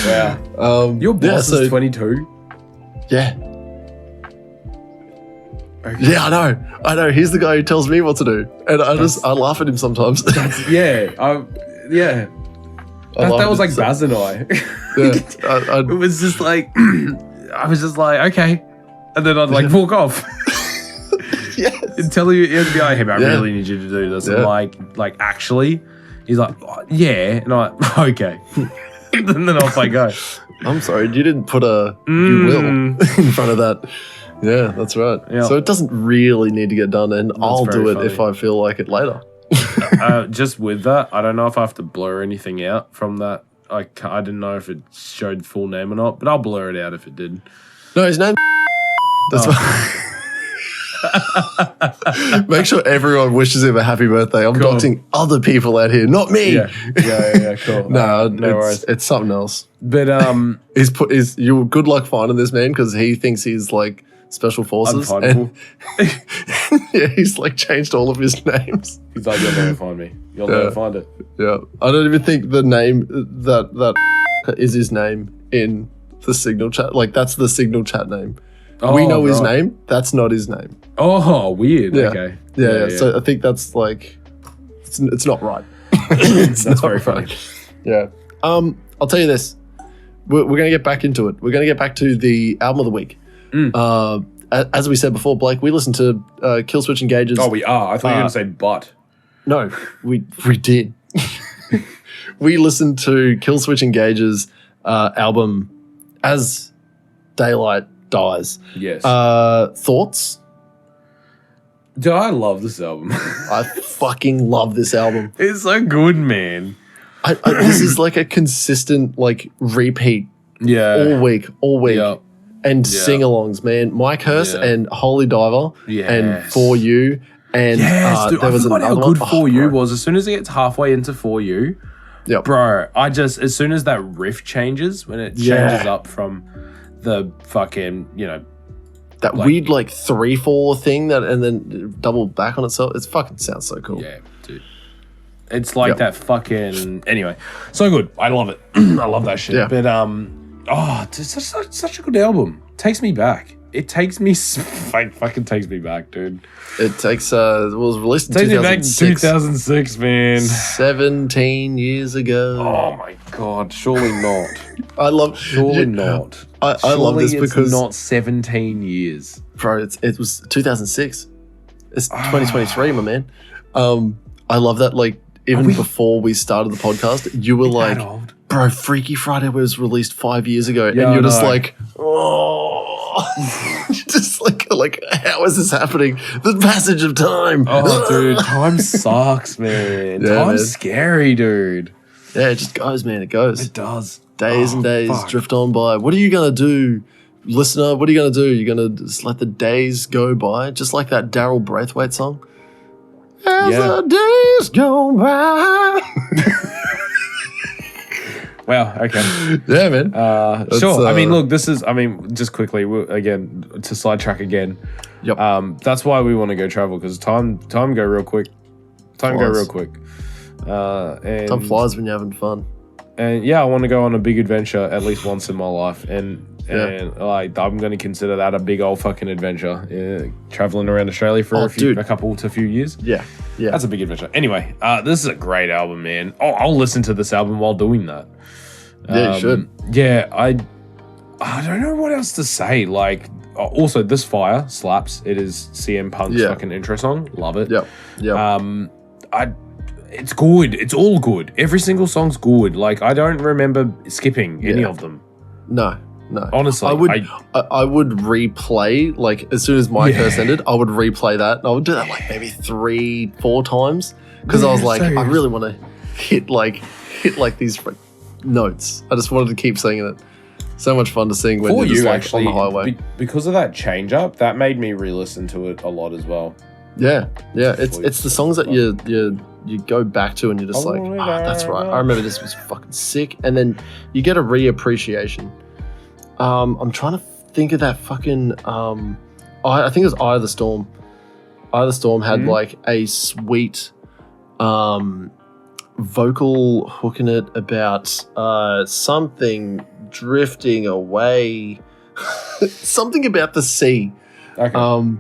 Wow. Your boss is 22? Yeah. Okay. Yeah, I know. He's the guy who tells me what to do. And I laugh at him sometimes. That was like Baz and I. Yeah. It was just like, I was just like, okay. And then I'd like walk off. Yes. And tell you, it'd be like, "Hey, man, I really need you to do this." Yeah. And like, actually, he's like, "Yeah." And I'm like, "Okay." And then off I go. I'm sorry, you didn't put a "you will" in front of that. Yeah, that's right. Yeah. So it doesn't really need to get done, and I'll do it if I feel like it later. Just with that, I don't know if I have to blur anything out from that. I didn't know if it showed full name or not, but I'll blur it out if it did. No, his name. That's fine. Make sure everyone wishes him a happy birthday. I'm doxing other people out here, not me. Yeah, cool. No worries. It's something else. But you good luck finding this man, because he thinks he's like special forces. Unfindable. Yeah, he's like changed all of his names. He's like, "You'll never find me. You'll never find it." Yeah, I don't even think the name that is his name in the Signal chat. Like, that's the Signal chat name. We know his name. That's not his name. Oh, weird. Yeah. Okay. Yeah. So I think that's like, it's not right. That's very funny. Yeah. I'll tell you this. We're going to get back into it. We're going to get back to the album of the week. As we said before, Blake, we listened to Kill Switch Engage's. Oh, we are. I thought you were going to say butt. No, we did. We listened to Killswitch Engage's album As Daylight Dies. Yes. Thoughts? Dude, I love this album. I fucking love this album. It's so good, man. This is like a consistent like repeat all week. Yep. And sing-alongs, man. Mike Hurst and Holy Diver and For You. And dude, there was another another how good one. For You was. As soon as it gets halfway into For You, bro, as soon as that riff changes, when it changes up from the fucking, that weird like 3/4 thing and then double back on itself. It fucking sounds so cool. Yeah, dude. It's like that fucking, anyway, so good. I love it. I love that shit. Yeah. But it's such a good album. Takes me back. It takes me, fucking takes me back, dude. It takes, it was released in Takes me back 2006. to 2006, man. 17 years ago. Oh my God, surely not. I love, Surely not. I love this because. It's not 17 years. Bro, it was 2006. It's 2023, my man. I love that, like, even before we started the podcast, you were like, bro, Freaky Friday was released 5 years ago. And you're just like, just like, how is this happening? The passage of time. Oh, dude, time sucks, man. Time's scary, dude. Yeah, it just goes, man. It goes. It does. Days and days drift on by. What are you going to do, listener? What are you going to do? You're going to just let the days go by? Just like that Daryl Braithwaite song? As the days go by. Wow, okay. Yeah, man. Sure. I mean, look, this is, just quickly, again, to sidetrack again. Yep. That's why we want to go travel, because time go real quick. Time flies when you're having fun. And yeah, I want to go on a big adventure at least once in my life. And like, I'm going to consider that a big old fucking adventure. Traveling around Australia for a few years. Yeah. Yeah. That's a big adventure. Anyway, this is a great album, man. I'll listen to this album while doing that. Yeah, you should. Yeah, I don't know what else to say. Like, also, this Fire slaps. It is CM Punk's fucking intro song. Love it. Yep. It's good. It's all good. Every single song's good. Like, I don't remember skipping any of them. No. Honestly, I would replay, like, as soon as my curse ended, I would replay that. And I would do that like maybe 3-4 times because I was like, I really want to hit these notes. I just wanted to keep singing it. So much fun to sing when you're just like on the highway. Because of that change up, that made me re-listen to it a lot as well. Yeah. It's the songs that you go back to and you're just that's right. I remember this was fucking sick. And then you get a reappreciation. I'm trying to think of that fucking. I think it was Eye of the Storm. Eye of the Storm had like a sweet vocal hook in it about something drifting away, something about the sea. Okay.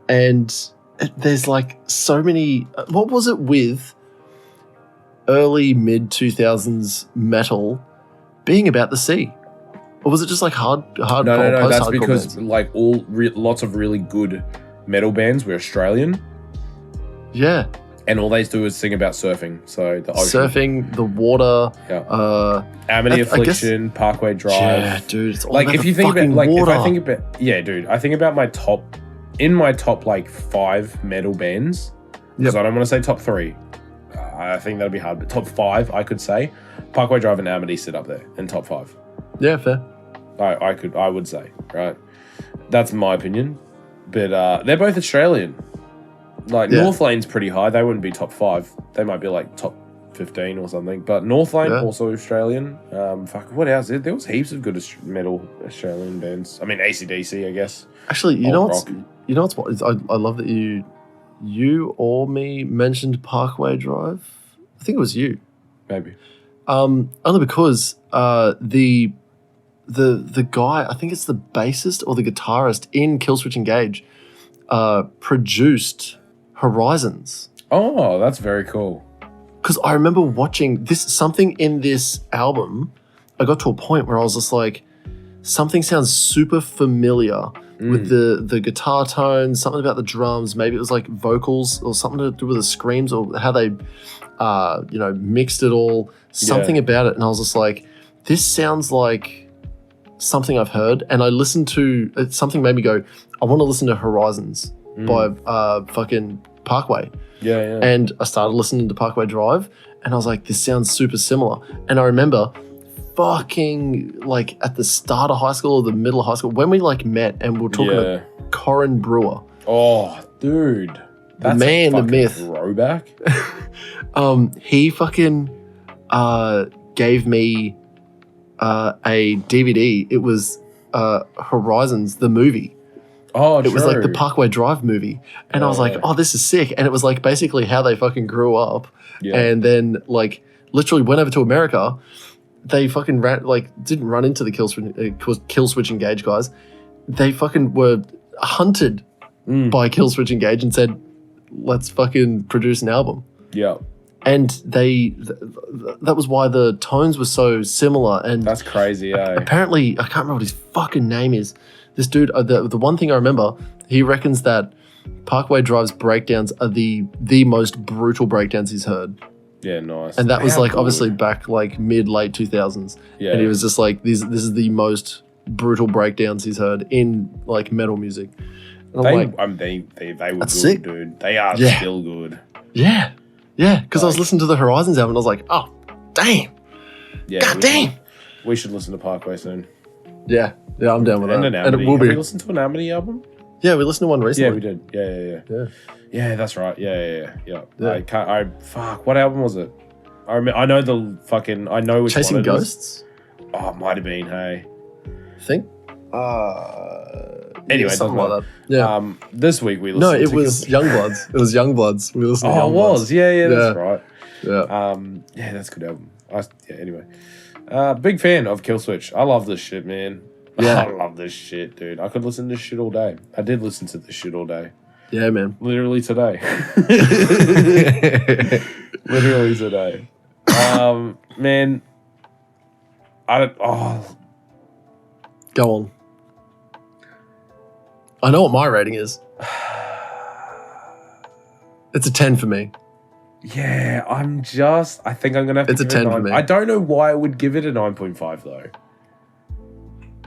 And there's like so many. What was it with early mid 2000s metal being about the sea? Or was it just like hardcore? No. That's because bands? Like lots of really good metal bands were Australian. Yeah. And all they do is sing about surfing. So the ocean. Surfing, the water. Yeah. Amity Affliction, Parkway Drive. Yeah, dude. It's all like about if you the think about, like water. if I think about, yeah, dude. I think about my top like 5 metal bands. Because I don't want to say top 3. I think that'd be hard. But top 5, I could say Parkway Drive and Amity sit up there in top 5. Yeah, fair. I would say, right? That's my opinion. But they're both Australian. Like, North Lane's pretty high. They wouldn't be top 5. They might be like top 15 or something. But North Lane, also Australian. What else? There was heaps of good metal Australian bands. I mean, AC/DC, I guess. Actually, you know what's I love that you or me mentioned Parkway Drive. I think it was you. Maybe. Only because the guy, I think it's the bassist or the guitarist in Killswitch Engage, produced Horizons. Oh, that's very cool. Because I remember watching something in this album. I got to a point where I was just like, something sounds super familiar. with the guitar tones, something about the drums. Maybe it was like vocals or something to do with the screams or how they, mixed it all. Something about it, and I was just like, this sounds like something I've heard. And I listened to something made me go, I want to listen to Horizons by fucking Parkway. Yeah. And I started listening to Parkway Drive, and I was like, this sounds super similar. And I remember fucking like at the start of high school or the middle of high school when we like met and we were talking about Corin Brewer. Oh, dude. That's the man, a the myth. Throwback. He fucking gave me a DVD. It was Horizons, the movie. Oh, it was like the Parkway Drive movie. And I was like, oh, this is sick. And it was like basically how they fucking grew up. Yeah. And then like literally went over to America. They fucking didn't run into the Kill Switch Engage guys. They fucking were hunted by Kill Switch Engage and said, let's fucking produce an album. Yeah. And that was why the tones were so similar. And that's crazy, eh? Apparently, I can't remember what his fucking name is. This dude, the one thing I remember, he reckons that Parkway Drive's breakdowns are the most brutal breakdowns he's heard. Yeah, nice. And that was like obviously back like late 2000s. Yeah. And he was just like, this is the most brutal breakdowns he's heard in like metal music. And they were good, sick. Dude. They are still good. Yeah. Yeah, because I was listening to the Horizons album and I was like, oh, damn. Yeah, God damn. We should listen to Parkway soon. Yeah, I'm down with that. And it will be. Have we listened to an Amity album? Yeah, we listened to one recently. Yeah, we did. Yeah. Yeah, that's right. Yeah. Fuck, what album was it? I know which Chasing one it Ghosts? Is. Oh, it might have been, hey. Think? Anyway, something like that. Yeah. This week we listened No, it was Youngbloods. It was Youngbloods. We listened to Youngbloods. Oh, it was. Yeah, that's right. Yeah. That's a good album. Anyway. Big fan of Killswitch. I love this shit, man. Yeah. I love this shit, dude. I could listen to this shit all day. I did listen to this shit all day. Yeah, man. Literally today. Literally today. Man. Go on. I know what my rating is. It's a 10 for me. Yeah, I think I'm going to have to give it a 10 for me. I don't know why I would give it a 9.5 though.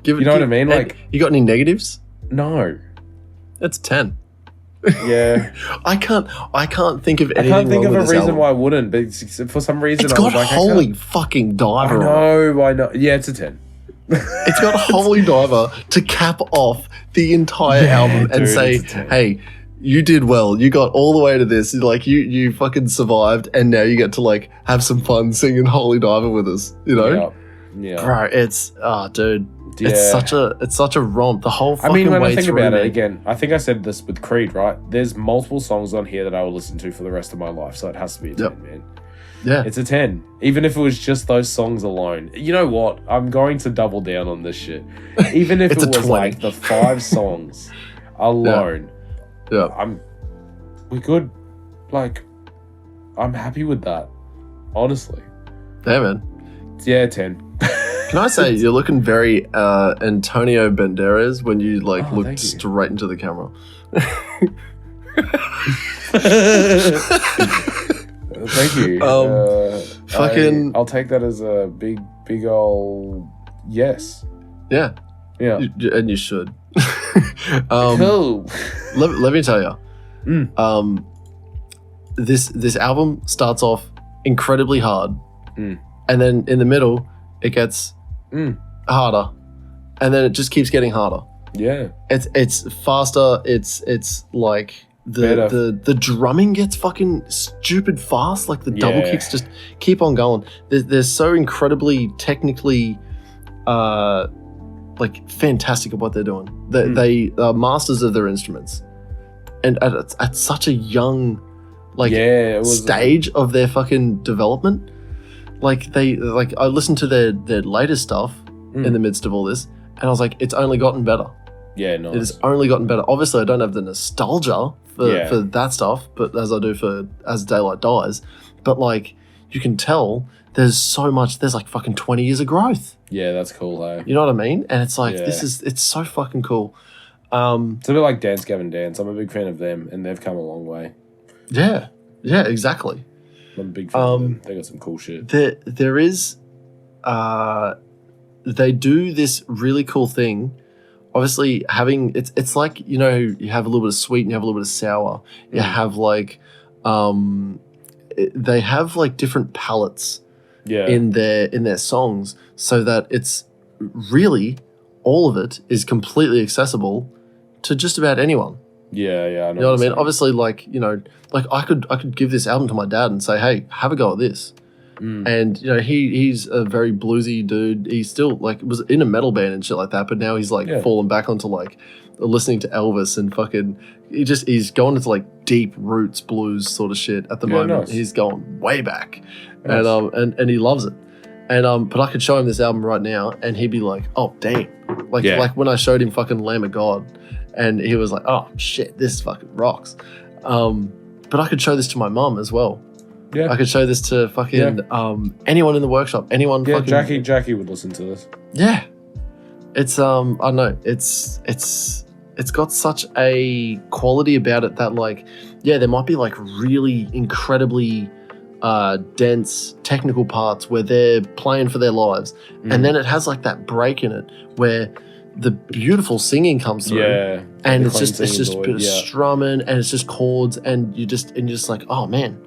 You know what I mean? Like, you got any negatives? No. It's 10. Yeah. I can't think of anything. I can't think of a reason album. why I wouldn't, but for some reason it's got Holy fucking Diver. I know. Yeah, it's a 10. It's got Holy Diver to cap off the entire album and say, hey, you did well. You got all the way to this. Like you fucking survived, and now you get to like have some fun singing Holy Diver with us. You know? Yeah. Bro, it's dude. Yeah. It's such a romp. The whole fucking way through. When I think about it again, I think I said this with Creed, right? There's multiple songs on here that I will listen to for the rest of my life, so it has to be a 10, man. Yeah. It's a 10. Even if it was just those songs alone. You know what? I'm going to double down on this shit. Even if it was 20. like the 5 songs alone. Yeah. I'm happy with that. Honestly. Yeah, man. Yeah, 10. Can I say you're looking very Antonio Banderas when you looked straight into the camera? Thank you. I'll take that as a big ol' yes. Yeah. Yeah. And you should. Cool. Let me tell you. This album starts off incredibly hard, and then in the middle it gets harder, and then it just keeps getting harder. Yeah. It's faster. It's like the drumming gets fucking stupid fast. Like the double kicks just keep on going. They're so incredibly technically fantastic at what they're doing. They are masters of their instruments, and at such a young stage of their fucking development. I listened to their latest stuff in the midst of all this, and I was like, it's only gotten better. Yeah, nice. It has only gotten better. Obviously, I don't have the nostalgia for that stuff, but as I do for As Daylight Dies. But you can tell there's so much. There's fucking 20 years of growth. Yeah, that's cool, though. You know what I mean? And it's it's so fucking cool. It's a bit like Dance Gavin Dance. I'm a big fan of them, and they've come a long way. Yeah, exactly. I'm a big fan of them. They got some cool shit. There is, they do this really cool thing. Obviously, having it's like, you know, you have a little bit of sweet and you have a little bit of sour. You have like, they have like different palettes in their songs, so that it's really all of it is completely accessible to just about anyone. Yeah, I know. You know what I mean? Obviously, like, you know, like I could give this album to my dad and say, hey, have a go at this. And, you know, he's a very bluesy dude. He still, like, was in a metal band and shit like that, but now he's, like, fallen back onto, like, listening to Elvis and fucking, he's going into, like, deep roots blues sort of shit at the moment. Nice. He's going way back. Nice. And he loves it. And but I could show him this album right now and he'd be like, oh, damn. Like when I showed him fucking Lamb of God and he was like, oh, shit, this fucking rocks. But I could show this to my mum as well. Yeah. I could show this to fucking anyone in the workshop. Anyone fucking... Jackie would listen to this. Yeah. It's I don't know. It's got such a quality about it that, like, yeah, there might be like really incredibly dense technical parts where they're playing for their lives. And then it has like that break in it where the beautiful singing comes through. Yeah. And it's just a bit of strumming and it's just chords and you're just like, oh man.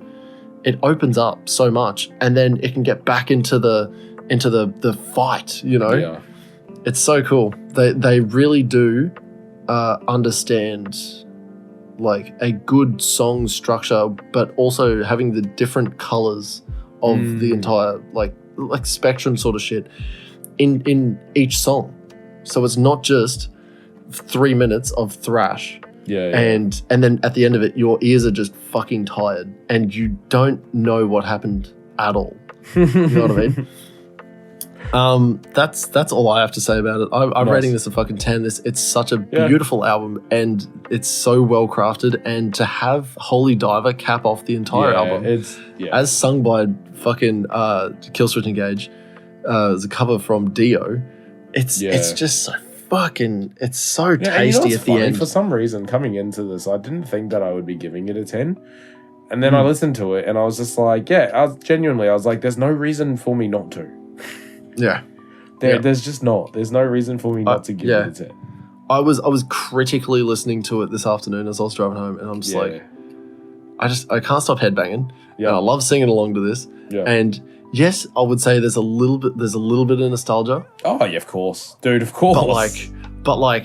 It opens up so much, and then it can get back into the fight. You know, It's so cool. They really do understand like a good song structure, but also having the different colors of the entire like spectrum sort of shit in each song. So it's not just 3 minutes of thrash. Yeah. And then at the end of it, your ears are just fucking tired and you don't know what happened at all. You know what I mean? That's all I have to say about it. I'm rating this a fucking 10. It's such a beautiful album and it's so well crafted. And to have Holy Diver cap off the entire album, as sung by fucking Killswitch Engage, as a cover from Dio, it's just so fucking, it's so tasty at the end. For some reason, coming into this, I didn't think that I would be giving it a 10. And then I listened to it and I was just like, I was like, there's no reason for me not to. Yeah. There's just not. There's no reason for me not to give it a 10. I was critically listening to it this afternoon as I was driving home and I'm just like, I can't stop headbanging. Yeah. And I love singing along to this. Yeah. And yes, I would say there's a little bit of nostalgia. Oh yeah, of course, dude, of course. But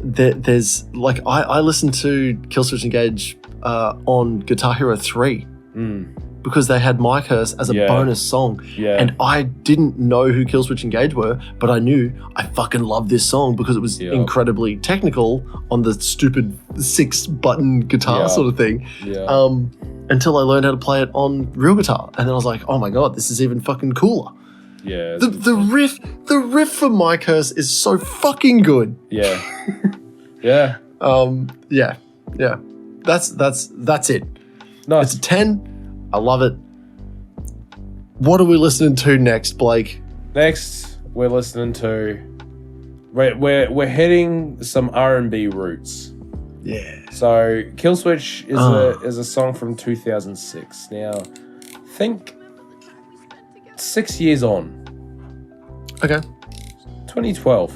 there's like I listened to Killswitch Engage on Guitar Hero 3 because they had My Curse as a bonus song, and I didn't know who Killswitch Engage were, but I knew I fucking loved this song because it was incredibly technical on the stupid 6-button guitar sort of thing. Yeah. Until I learned how to play it on real guitar. And then I was like, oh my God, this is even fucking cooler. Yeah. The riff for My Curse is so fucking good. Yeah. Yeah. Yeah. That's it. Nice. It's a 10. I love it. What are we listening to next, Blake? Next, we're listening to we're heading some R&B roots. Yeah. So Killswitch is a song from 2006. Now, think 6 years on. Okay. 2012.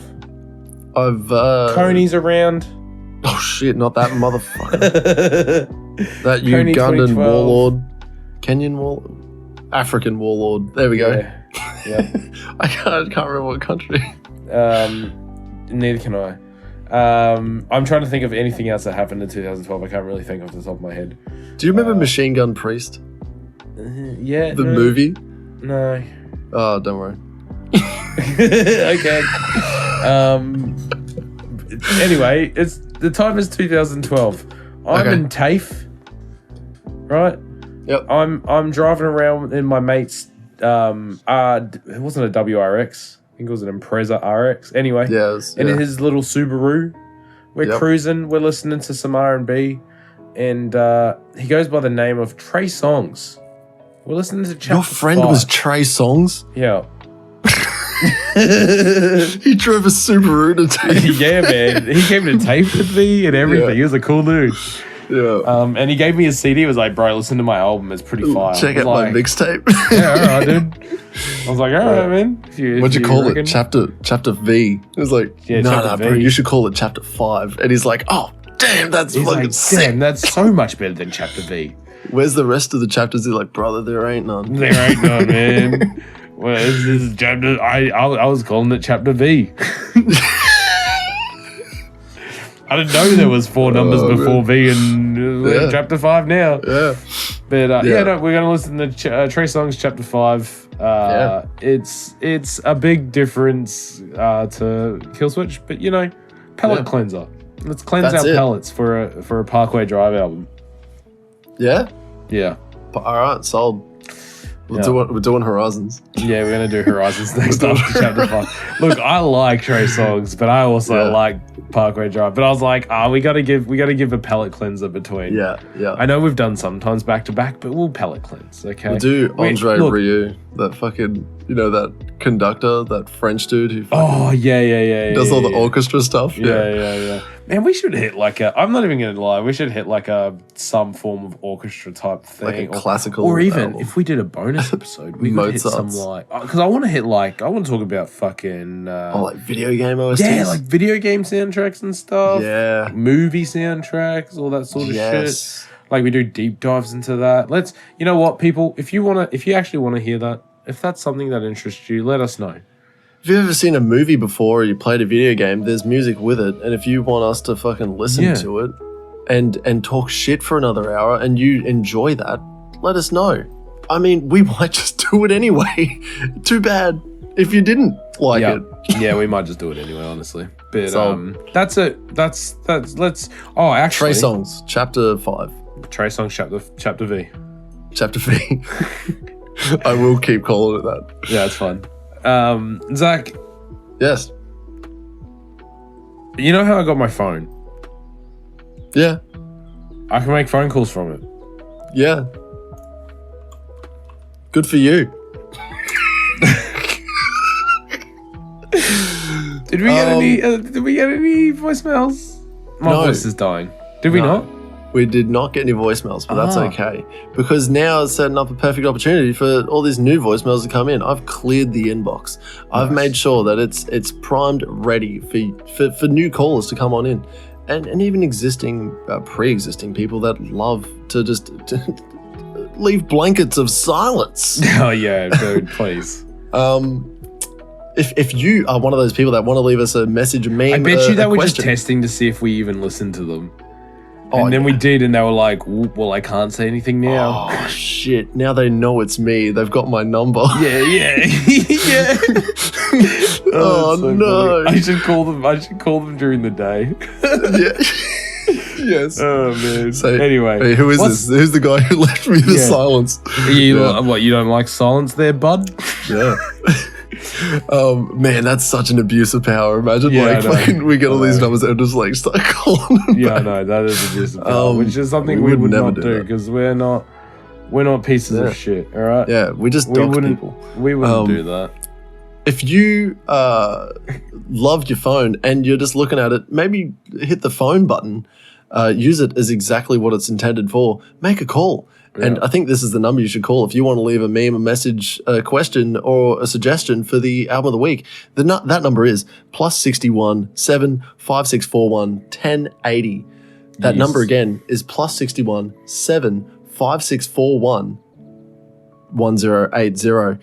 I've Coney's around. Oh shit! Not that motherfucker. That Ugandan warlord, Kenyan warlord, African warlord. There we go. Yeah. I can't remember what country. Neither can I. I'm trying to think of anything else that happened in 2012. I can't really think off the top of my head. Do you remember Machine Gun Priest? Yeah. The movie? No. Oh, don't worry. Okay. Anyway, the time is 2012. I'm in TAFE, right? Yep. I'm driving around in my mate's it wasn't a WRX. I think it was an Impreza RX. Anyway, in his little Subaru, we're cruising. We're listening to some R&B, and he goes by the name of Trey Songz. We're listening to Chapter Your friend 5. was Trey Songz? Yeah. He drove a Subaru to tape. Yeah, man. He came to tape with me and everything. Yeah. He was a cool dude. Yeah. And he gave me a CD. He was like, bro, listen to my album. It's pretty fire. Check I out was my like, mixtape. Yeah, all right, dude. I was like, all right, man. What'd you call reckon? it? Chapter V. It was like, Yeah, no, chapter bro, V. you should call it Chapter 5. And he's like, oh, damn, that's He's fucking like, sick. damn, that's so much better than Chapter V. Where's the rest of the chapters? He's like, brother, there ain't none. There ain't none, man. Well, this is chapter. I was calling it Chapter V. I didn't know there was 4 numbers before V and Chapter 5 now. Yeah. But no, we're gonna listen to Trey Songz Chapter 5. It's a big difference to Kill Switch, but you know, palette cleanser. Let's cleanse our palettes for a Parkway Drive album. Yeah? Yeah. All right, sold. We're doing Horizons. Yeah, we're gonna do Horizons next after Chapter 5. Look, I like Trey Songz, but I also like Parkway Drive. But I was like, we gotta give a palette cleanser between. Yeah. I know we've done sometimes back to back, but we'll palette cleanse, okay? We'll do Andre Rieu, that fucking, that conductor, that French dude who does all the orchestra stuff. Yeah. Man, we should hit I'm not even gonna lie, we should hit some form of orchestra type thing. Like a classical or even album. if we did a bonus episode, we could hit some because I want to talk about fucking like video game OSTs. Yeah, like video game soundtracks and stuff. Yeah. Movie soundtracks, all that sort of shit. Like we do deep dives into that. You know what, people, if you actually want to hear that, if that's something that interests you, let us know. If you've ever seen a movie before or you played a video game, there's music with it. And if you want us to fucking listen to it and talk shit for another hour and you enjoy that, let us know. I mean, we might just do it anyway. Too bad if you didn't like it. Yeah, we might just do it anyway, honestly. But that's it. Let's actually Trey Songz, Chapter 5. Trey Songz Chapter V. Chapter V. I will keep calling it that. Yeah, it's fun. Zakk. Yes. You know how I got my phone? Yeah. I can make phone calls from it. Yeah. Good for you. Did we get any voicemails? My voice is dying. Did we not? We did not get any voicemails, but that's okay. Because now it's setting up a perfect opportunity for all these new voicemails to come in. I've cleared the inbox. I've made sure that it's primed, ready for new callers to come on in. And even existing, pre-existing people that love to just leave blankets of silence. Oh, yeah, dude, please. If you are one of those people that want to leave us a message, a meme, I bet you they were question. just testing to see if we even listened to them. And then we did, and they were like, well, I can't say anything now. Oh, shit. Now they know it's me. They've got my number. Yeah. Oh, so no. Funny. I should call them during the day. Yeah. Yes. Oh, man. So, anyway. Hey, who is this? Who's the guy who left me the silence? What, you don't like silence there, bud? Yeah. Man, that's such an abuse of power. Imagine we get all these numbers and just start calling them Yeah, back. no, that is abuse of power, which is something we would not do because we're not pieces of shit, all right? Yeah, we just dox people. We wouldn't do that. If you love your phone and you're just looking at it, maybe hit the phone button, use it as exactly what it's intended for, make a call. Yeah. And I think this is the number you should call if you want to leave a meme, a message, a question, or a suggestion for the album of the week. That number is +61 7 5641 1080. That number again is +61 7 5641 1080.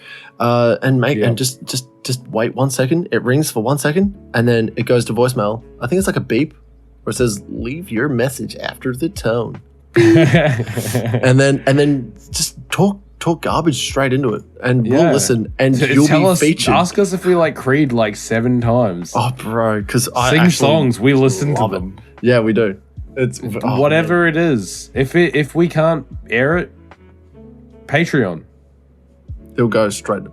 And just wait 1 second. It rings for 1 second and then it goes to voicemail. I think it's like a beep where it says leave your message after the tone. and then just talk garbage straight into it, and we'll listen, and you'll be featured. Ask us if we Creed 7 times. Oh, bro, because I sing songs. We listen to them. Yeah, we do. It's whatever it is. If we can't air it, Patreon. It'll go straight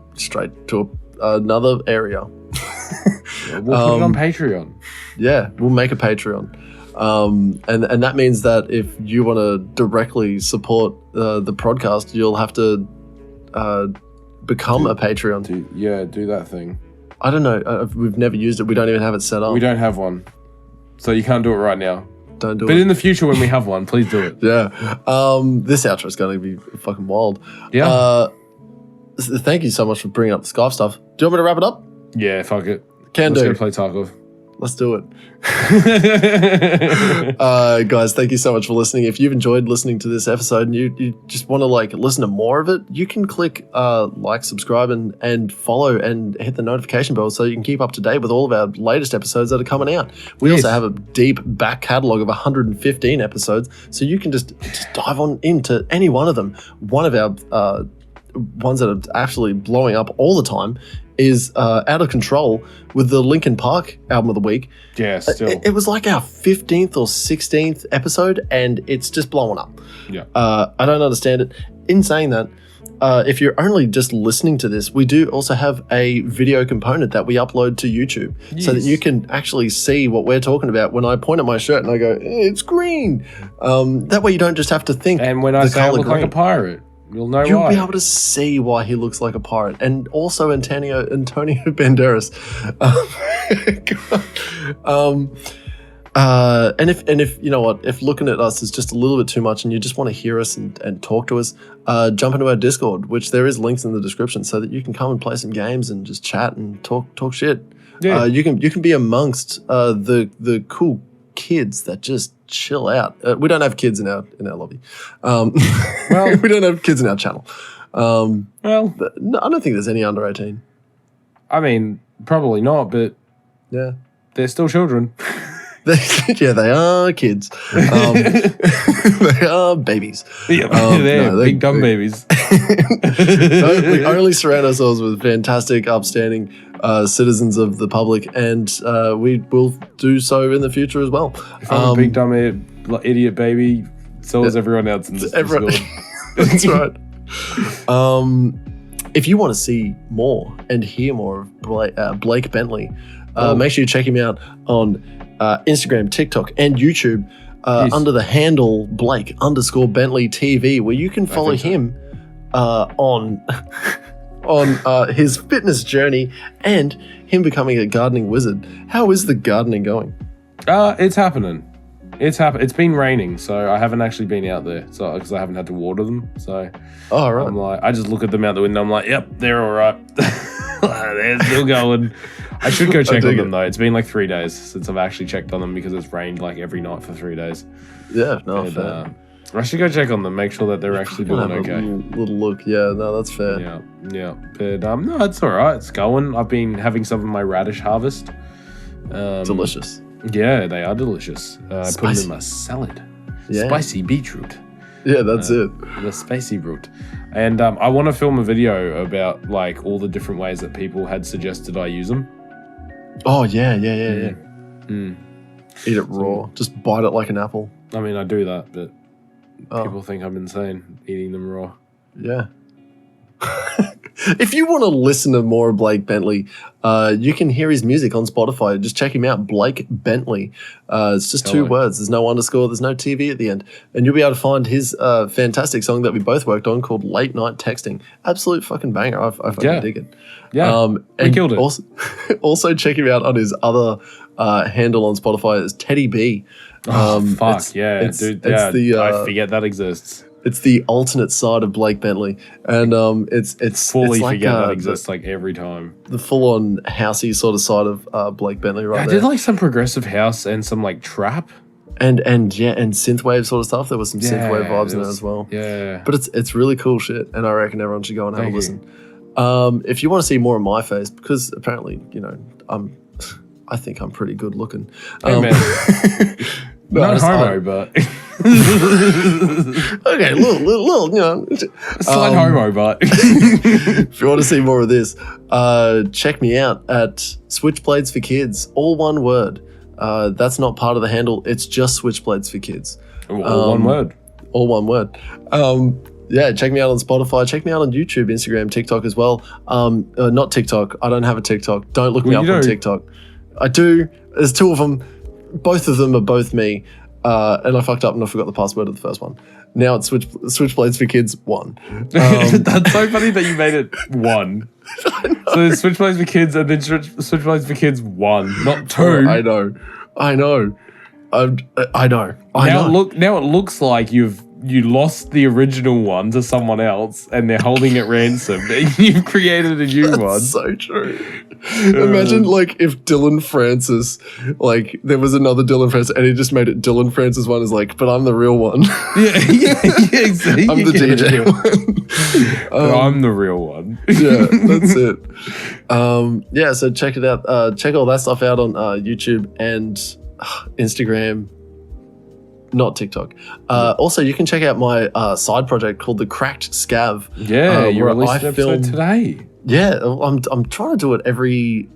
to another area. We'll put it on Patreon. Yeah, we'll make a Patreon. And that means that if you want to directly support the podcast, you'll have to become a Patreon. Do that thing. I don't know. We've never used it. We don't even have it set up. We don't have one. So you can't do it right now. Don't do it. But in the future when we have one, please do it. Yeah. This outro is going to be fucking wild. Yeah. Thank you so much for bringing up the Skype stuff. Do you want me to wrap it up? Yeah, fuck it. Let's go play Tarkov. Let's do it. Guys, thank you so much for listening. If you've enjoyed listening to this episode and you just want to like listen to more of it, you can click like, subscribe, and follow and hit the notification bell so you can keep up to date with all of our latest episodes that are coming out. We also have a deep back catalog of 115 episodes, so you can just dive on into any one of them. One of our ones that are actually blowing up all the time is Out of Control with the Linkin Park album of the week. Yeah, still. It was like our 15th or 16th episode, and it's just blowing up. Yeah. I don't understand it. In saying that, if you're only just listening to this, we do also have a video component that we upload to YouTube so that you can actually see what we're talking about. When I point at my shirt and I go, it's green. That way you don't just have to think. And when I say I look like a pirate, you'll know why. You'll be able to see why he looks like a pirate. And also Antonio Banderas. And if you know what, if looking at us is just a little bit too much and you just want to hear us and talk to us, jump into our Discord, which there is links in the description so that you can come and play some games and just chat and talk shit. Yeah. You can be amongst the cool kids that just chill out. We don't have kids in our lobby. Well, we don't have kids in our channel. No, I don't think there's any under 18. I mean, probably not, but yeah, they're still children. Yeah, they are kids. They are babies. Yeah, they're big dumb babies. We only surround ourselves with fantastic, upstanding citizens of the public, and we will do so in the future as well. If I'm a big dumb idiot baby, so is everyone else in this Discord. That's right. If you want to see more and hear more of Blake Bentley, make sure you check him out on Instagram, TikTok, and YouTube under the handle Blake_Bentley TV, where you can follow him on his fitness journey and him becoming a gardening wizard. How is the gardening going? It's happening. It's been raining, so I haven't actually been out there, so because I haven't had to water them. So, right. I'm like, I just look at them out the window. I'm like, yep, they're all right. They're still going. I should go check on them though. It's been like 3 days since I've actually checked on them because it's rained like every night for 3 days. Yeah, no, fair. I should go check on them, make sure that they're actually doing okay. Little look, yeah, no, that's fair. Yeah. But no, it's all right. It's going. I've been having some of my radish harvest. Delicious. Yeah, they are delicious. I put them in my salad. Yeah. Spicy beetroot. Yeah, that's it. The spicy root. And I want to film a video about like all the different ways that people had suggested I use them. Oh, yeah. Eat it raw. Just bite it like an apple. I mean, I do that, but people think I'm insane eating them raw. Yeah. If you want to listen to more of Blake Bentley, you can hear his music on Spotify. Just check him out, Blake Bentley. It's just 2 words. There's no underscore. There's no TV at the end. And you'll be able to find his fantastic song that we both worked on called Late Night Texting. Absolute fucking banger. I fucking dig it. Yeah, we killed it. Also check him out on his other handle on Spotify. It's Teddy B. Dude. I forget that exists. It's the alternate side of Blake Bentley, and it's fully like, forget that exists like every time. The full-on housey sort of side of Blake Bentley, right? I did like some progressive house and some like trap, and synthwave sort of stuff. There was some synthwave vibes in it as well. Yeah, but it's really cool shit, and I reckon everyone should go and have a listen. If you want to see more of my face, because apparently I think I'm pretty good looking. Hey, man. Not homo, but okay, little, slight homo, but if you want to see more of this, check me out at Switchblades for Kids, all one word. That's not part of the handle. It's just Switchblades for Kids. All one word. All one word. Yeah, check me out on Spotify. Check me out on YouTube, Instagram, TikTok as well. Not TikTok. I don't have a TikTok. Don't look me up on TikTok. I do. There's 2 of them. Both of them are both me. and I fucked up and I forgot the password of the first one. Now it's Switchblades for Kids 1. That's so funny that you made it 1. So there's Switchblades for Kids and then Switchblades for Kids 1, not 2. I know. I know. Now it looks like you lost the original one to someone else and they're holding it ransom and you've created a new one. So true. Imagine like if Dylan Francis, like there was another Dylan Francis and he just made it Dylan Francis 1 is like, but I'm the real one. Yeah, exactly. I'm the DJ one. But I'm the real one. Yeah, that's it. Yeah, so check it out. Check all that stuff out on YouTube and Instagram. Not TikTok. Also, you can check out my side project called The Cracked Scav. Yeah, you released an episode today. Yeah, I'm trying to do it every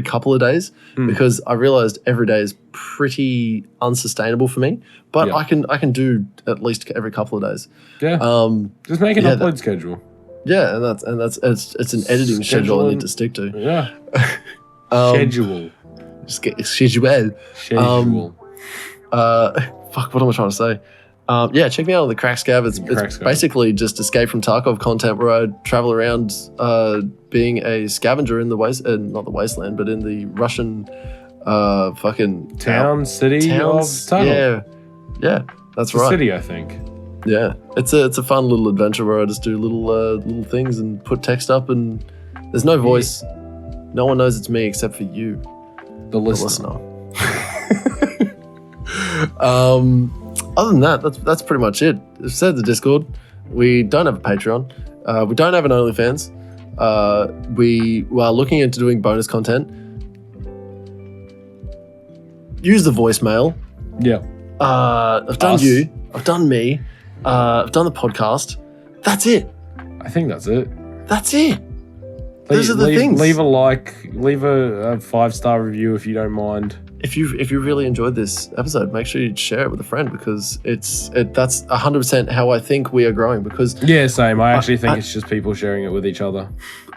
couple of days because I realized every day is pretty unsustainable for me. But I can do at least every couple of days. Yeah. Just make an upload schedule. Yeah, and that's it's an editing schedule I need to stick to. Yeah. Schedule. Just get schedule. Fuck, what am I trying to say? Yeah, check me out on the Crack Scav. It's basically just Escape from Tarkov content where I travel around being a scavenger in the not the wasteland, but in the Russian fucking city of Tarkov. Yeah, that's right. City, I think. Yeah, it's a fun little adventure where I just do little things and put text up, and there's no voice. No one knows it's me except for you, the listener. Other than that, that's pretty much it. I've said the Discord. We don't have a Patreon. We don't have an OnlyFans. We are looking into doing bonus content. Use the voicemail. Yeah. I've done you. I've done me. I've done the podcast. That's it. I think that's it. That's it. Those are the things. Leave a like. Leave a 5-star review if you don't mind. If you really enjoyed this episode, make sure you share it with a friend because that's 100% how I think we are growing. Because same. I actually think it's just people sharing it with each other.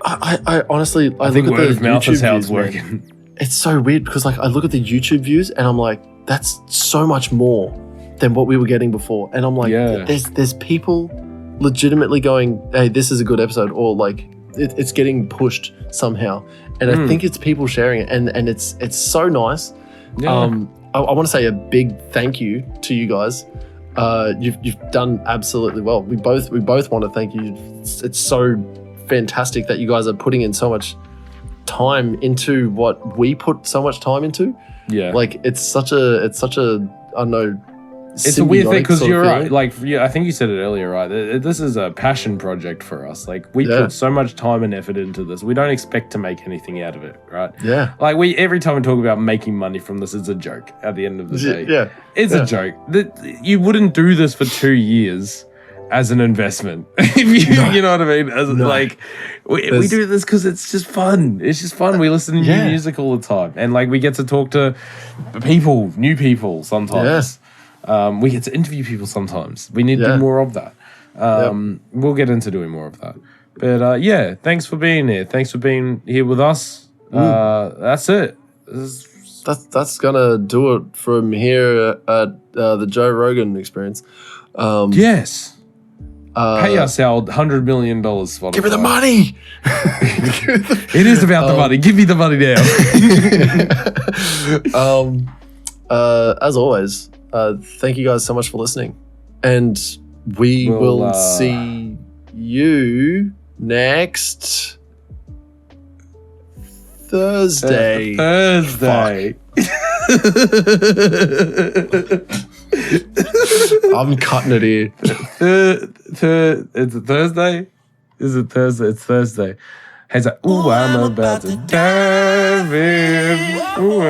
I honestly I think look word at of mouth is how it's working. Man. It's so weird because like I look at the YouTube views and I'm like, that's so much more than what we were getting before, and I'm like, there's people legitimately going, hey, this is a good episode, or like it's getting pushed somehow, and I think it's people sharing it, and it's so nice. Yeah. I want to say a big thank you to you guys. You've done absolutely well. We both want to thank you. It's so fantastic that you guys are putting in so much time into what we put so much time into. Yeah, like it's such a I don't know. It's a weird thing because you're right. Like, I think you said it earlier, right? This is a passion project for us. Like, we put so much time and effort into this. We don't expect to make anything out of it, right? Yeah. Like, every time we talk about making money from this, it's a joke at the end of the day. Yeah. It's a joke. You wouldn't do this for 2 years as an investment. You know what I mean? Like, we do this because it's just fun. It's just fun. We listen to new music all the time. And, like, we get to talk to new people sometimes. We get to interview people sometimes. We need to do more of that. We'll get into doing more of that. But thanks for being here. Thanks for being here with us. That's it. That's gonna do it from here at the Joe Rogan Experience. Yes. Pay us our $100 million. Spotify. Give me the money. It is about the money. Give me the money now. As always. Thank you guys so much for listening. And we will see you next Thursday. I'm cutting it here. It's a Thursday? Is it Thursday? It's Thursday. Hey, it's like, ooh, I'm about to dive in. Ooh,